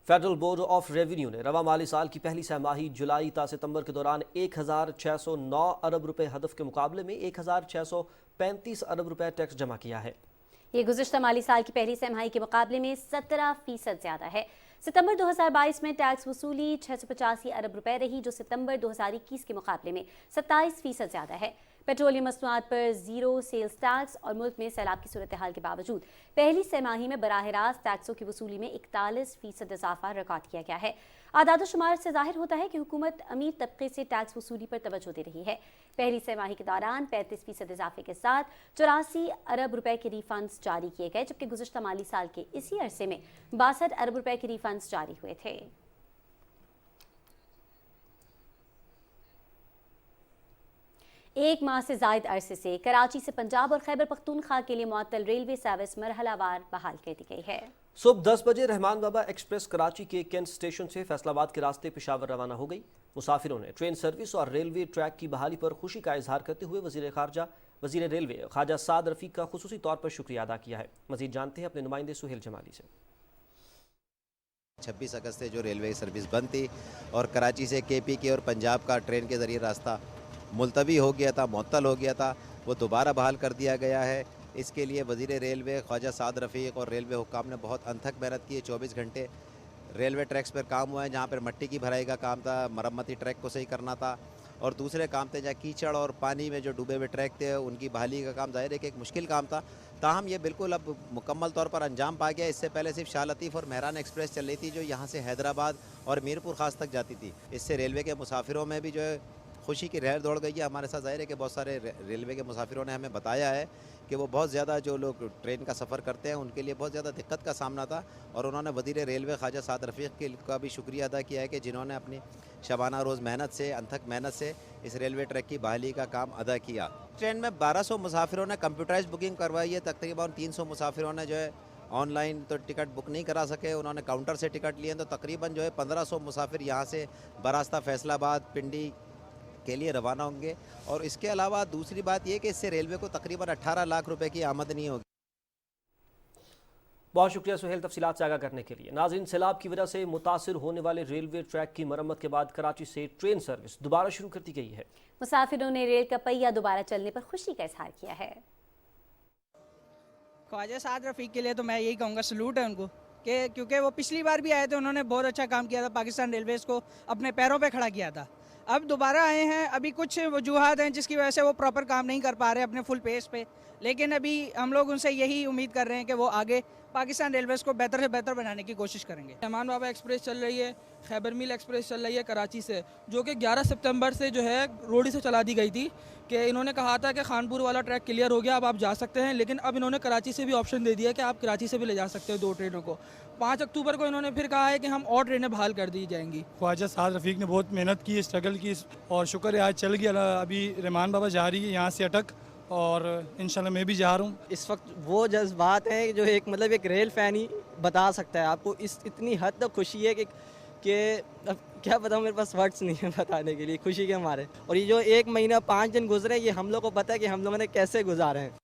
فیڈرل بورڈ آف ریونیو نے رواں مالی سال کی پہلی سہ ماہی جولائی تا ستمبر کے دوران 1609 ارب روپے ہدف کے مقابلے میں 1635 ارب روپے ٹیکس جمع کیا ہے۔ یہ گزشتہ مالی سال کی پہلی سہ ماہی کے مقابلے میں 17% زیادہ ہے۔ ستمبر 2022 میں ٹیکس وصولی 685 ارب روپے رہی جو ستمبر 2021 کے مقابلے میں 27% زیادہ ہے۔ पेट्रोलियम मसनूआत पर जीरो सेल्स टैक्स और मुल्क में सैलाब की सूरत हाल के बावजूद पहली तिमाही में बराह रास्त टैक्सों की वसूली में 41% इजाफा रिकॉर्ड किया गया है। आदाद शुमार से जाहिर होता है कि हुकूमत अमीर तबके से टैक्स वसूली पर तवज्जो दे रही है। पहली तिमाही के दौरान 35% इजाफे के साथ 84 अरब रुपए के रिफंड्स जारी किए गए, जबकि गुज़श्ता माली साल के इसी अरसे में 62 अरब रुपए के रिफंड्स जारी हुए थे। एक माह से जायद अरसे से कराची से पंजाब और खैबर पख्तूनख्वा के लिए मुअत्तल रेलवे सर्विस मरहलावार बहाल कर दी गई है। सुबह 10 बजे रहमान बाबा एक्सप्रेस कराची के कैंट स्टेशन से फैसलाबाद के रास्ते पेशावर रवाना हो गई। मुसाफिरों ने ट्रेन सर्विस और रेलवे ट्रैक की बहाली पर खुशी का इजहार करते हुए वजीर रेलवे ख्वाजा साद रफीक का खुसूसी तौर पर शुक्रिया अदा किया है। मजीद जानते हैं अपने नुमाइंदे सुहेल जमाली से। 26 अगस्त से जो रेलवे सर्विस बंद थी और कराची से KPK और पंजाब का ट्रेन के ज़रिए रास्ता मुलतवी हो गया था, मुअत्तल हो गया था, वो दोबारा बहाल कर दिया गया है। इसके लिए वज़ीर रेलवे ख्वाजा साद रफ़ीक और रेलवे हुक्काम ने बहुत अनथक मेहनत की है। 24 घंटे रेलवे ट्रैक्स पर काम हुआ है, जहाँ पर मट्टी की भराई का काम था, मरम्मती ट्रैक को सही करना था, और दूसरे काम थे जहाँ कीचड़ और पानी में जो डूबे हुए ट्रैक थे उनकी बहाली का काम। ज़ाहिर है कि एक मुश्किल काम था, ताहम ये बिल्कुल अब मुकम्मल तौर पर अंजाम पा गया। इससे पहले सिर्फ शाह लतीफ़ और मेहरान एक्सप्रेस चल रही थी जो यहाँ से हैदराबाद और मीरपुर खास तक जाती थी। इससे रेलवे के मुसाफिरों में भी जो है खुशी की लहर दौड़ गई है। हमारे साथ ज़ाहिर है कि बहुत सारे रेलवे के मुसाफिरों ने हमें बताया है कि वो बहुत ज़्यादा जो लोग ट्रेन का सफ़र करते हैं उनके लिए बहुत ज़्यादा दिक्कत का सामना था, और उन्होंने वज़ीर रेलवे ख्वाजा साद रफ़ीक का भी शुक्रिया अदा किया है कि जिन्होंने अपनी शबाना रोज़ मेहनत से, अनथक मेहनत से इस रेलवे ट्रैक की बहाली का काम अदा किया। ट्रेन में 1200 मुसाफिरों ने कंप्यूटराइज बुकिंग करवाई है। तकरीबन 300 मुसाफिरों ने जो है ऑनलाइन तो टिकट बुक नहीं करा सके, उन्होंने काउंटर से टिकट लिए। तो तकरीबन जो है 1500 मुसाफिर यहाँ से बरास्ता फैसलाबाद, पिंडी के लिए रवाना होंगे। और इसके अलावा दूसरी बात यह कि इससे रेलवे को तकरीबन 18 लाख रुपए की आमदनी होगी। बहुत शुक्रिया सुहेल तफसीलात से आगाह करने के लिए। नाज़रीन, सैलाब की वजह से मुतासिर होने वाले रेलवे ट्रैक की मरम्मत के बाद कराची से ट्रेन सर्विस दोबारा शुरू कर दी गई है। मुसाफिरों ने रेल का पहिया दोबारा चलने पर खुशी का इजहार किया है। ख्वाजा साद रफ़ीक के लिए तो मैं यही कहूँगा, सलूट है उनको, कि क्योंकि वो पिछली बार भी आए थे, उन्होंने बहुत अच्छा काम किया था, पाकिस्तान रेलवेज़ को अपने पैरों पे खड़ा किया था। अब दोबारा आए हैं, अभी कुछ वजूहात हैं जिसकी वजह से वो प्रॉपर काम नहीं कर पा रहे अपने फुल पेस पे, लेकिन अभी हम लोग उनसे यही उम्मीद कर रहे हैं कि वो आगे पाकिस्तान रेलवेज़ को बेहतर से बेहतर बनाने की कोशिश करेंगे। रहमान बाबा एक्सप्रेस चल रही है, खैबर मिल एक्सप्रेस चल रही है कराची से, जो कि 11 सितंबर से जो है रोडी से चला दी गई थी, कि इन्होंने कहा था कि खानपुर वाला ट्रैक क्लियर हो गया, अब आप जा सकते हैं, लेकिन अब इन्होंने कराची से भी ऑप्शन दे दिया कि आप कराची से भी ले जा सकते हो 2 ट्रेनों को। 5 अक्टूबर को इन्होंने फिर कहा है कि हम और ट्रेनें बहाल कर दी जाएंगी। ख्वाजा साद रफ़ीक ने बहुत मेहनत की, स्ट्रगल की, और शुक्र है आज चल गया। अभी रहमान बाबा जा रही है यहाँ से अटक, और इंशाल्लाह मैं भी जा रहा हूँ। इस वक्त वो जज्बात हैं जो एक मतलब एक रेल फ़ैन ही बता सकता है आपको। इतनी हद तक खुशी है कि अब क्या बताऊँ, मेरे पास वर्ड्स नहीं है बताने के लिए खुशी के हमारे। और ये जो 1 महीना 5 दिन गुजरे, ये हम लोग को पता है कि हम लोगों ने कैसे गुजारे हैं।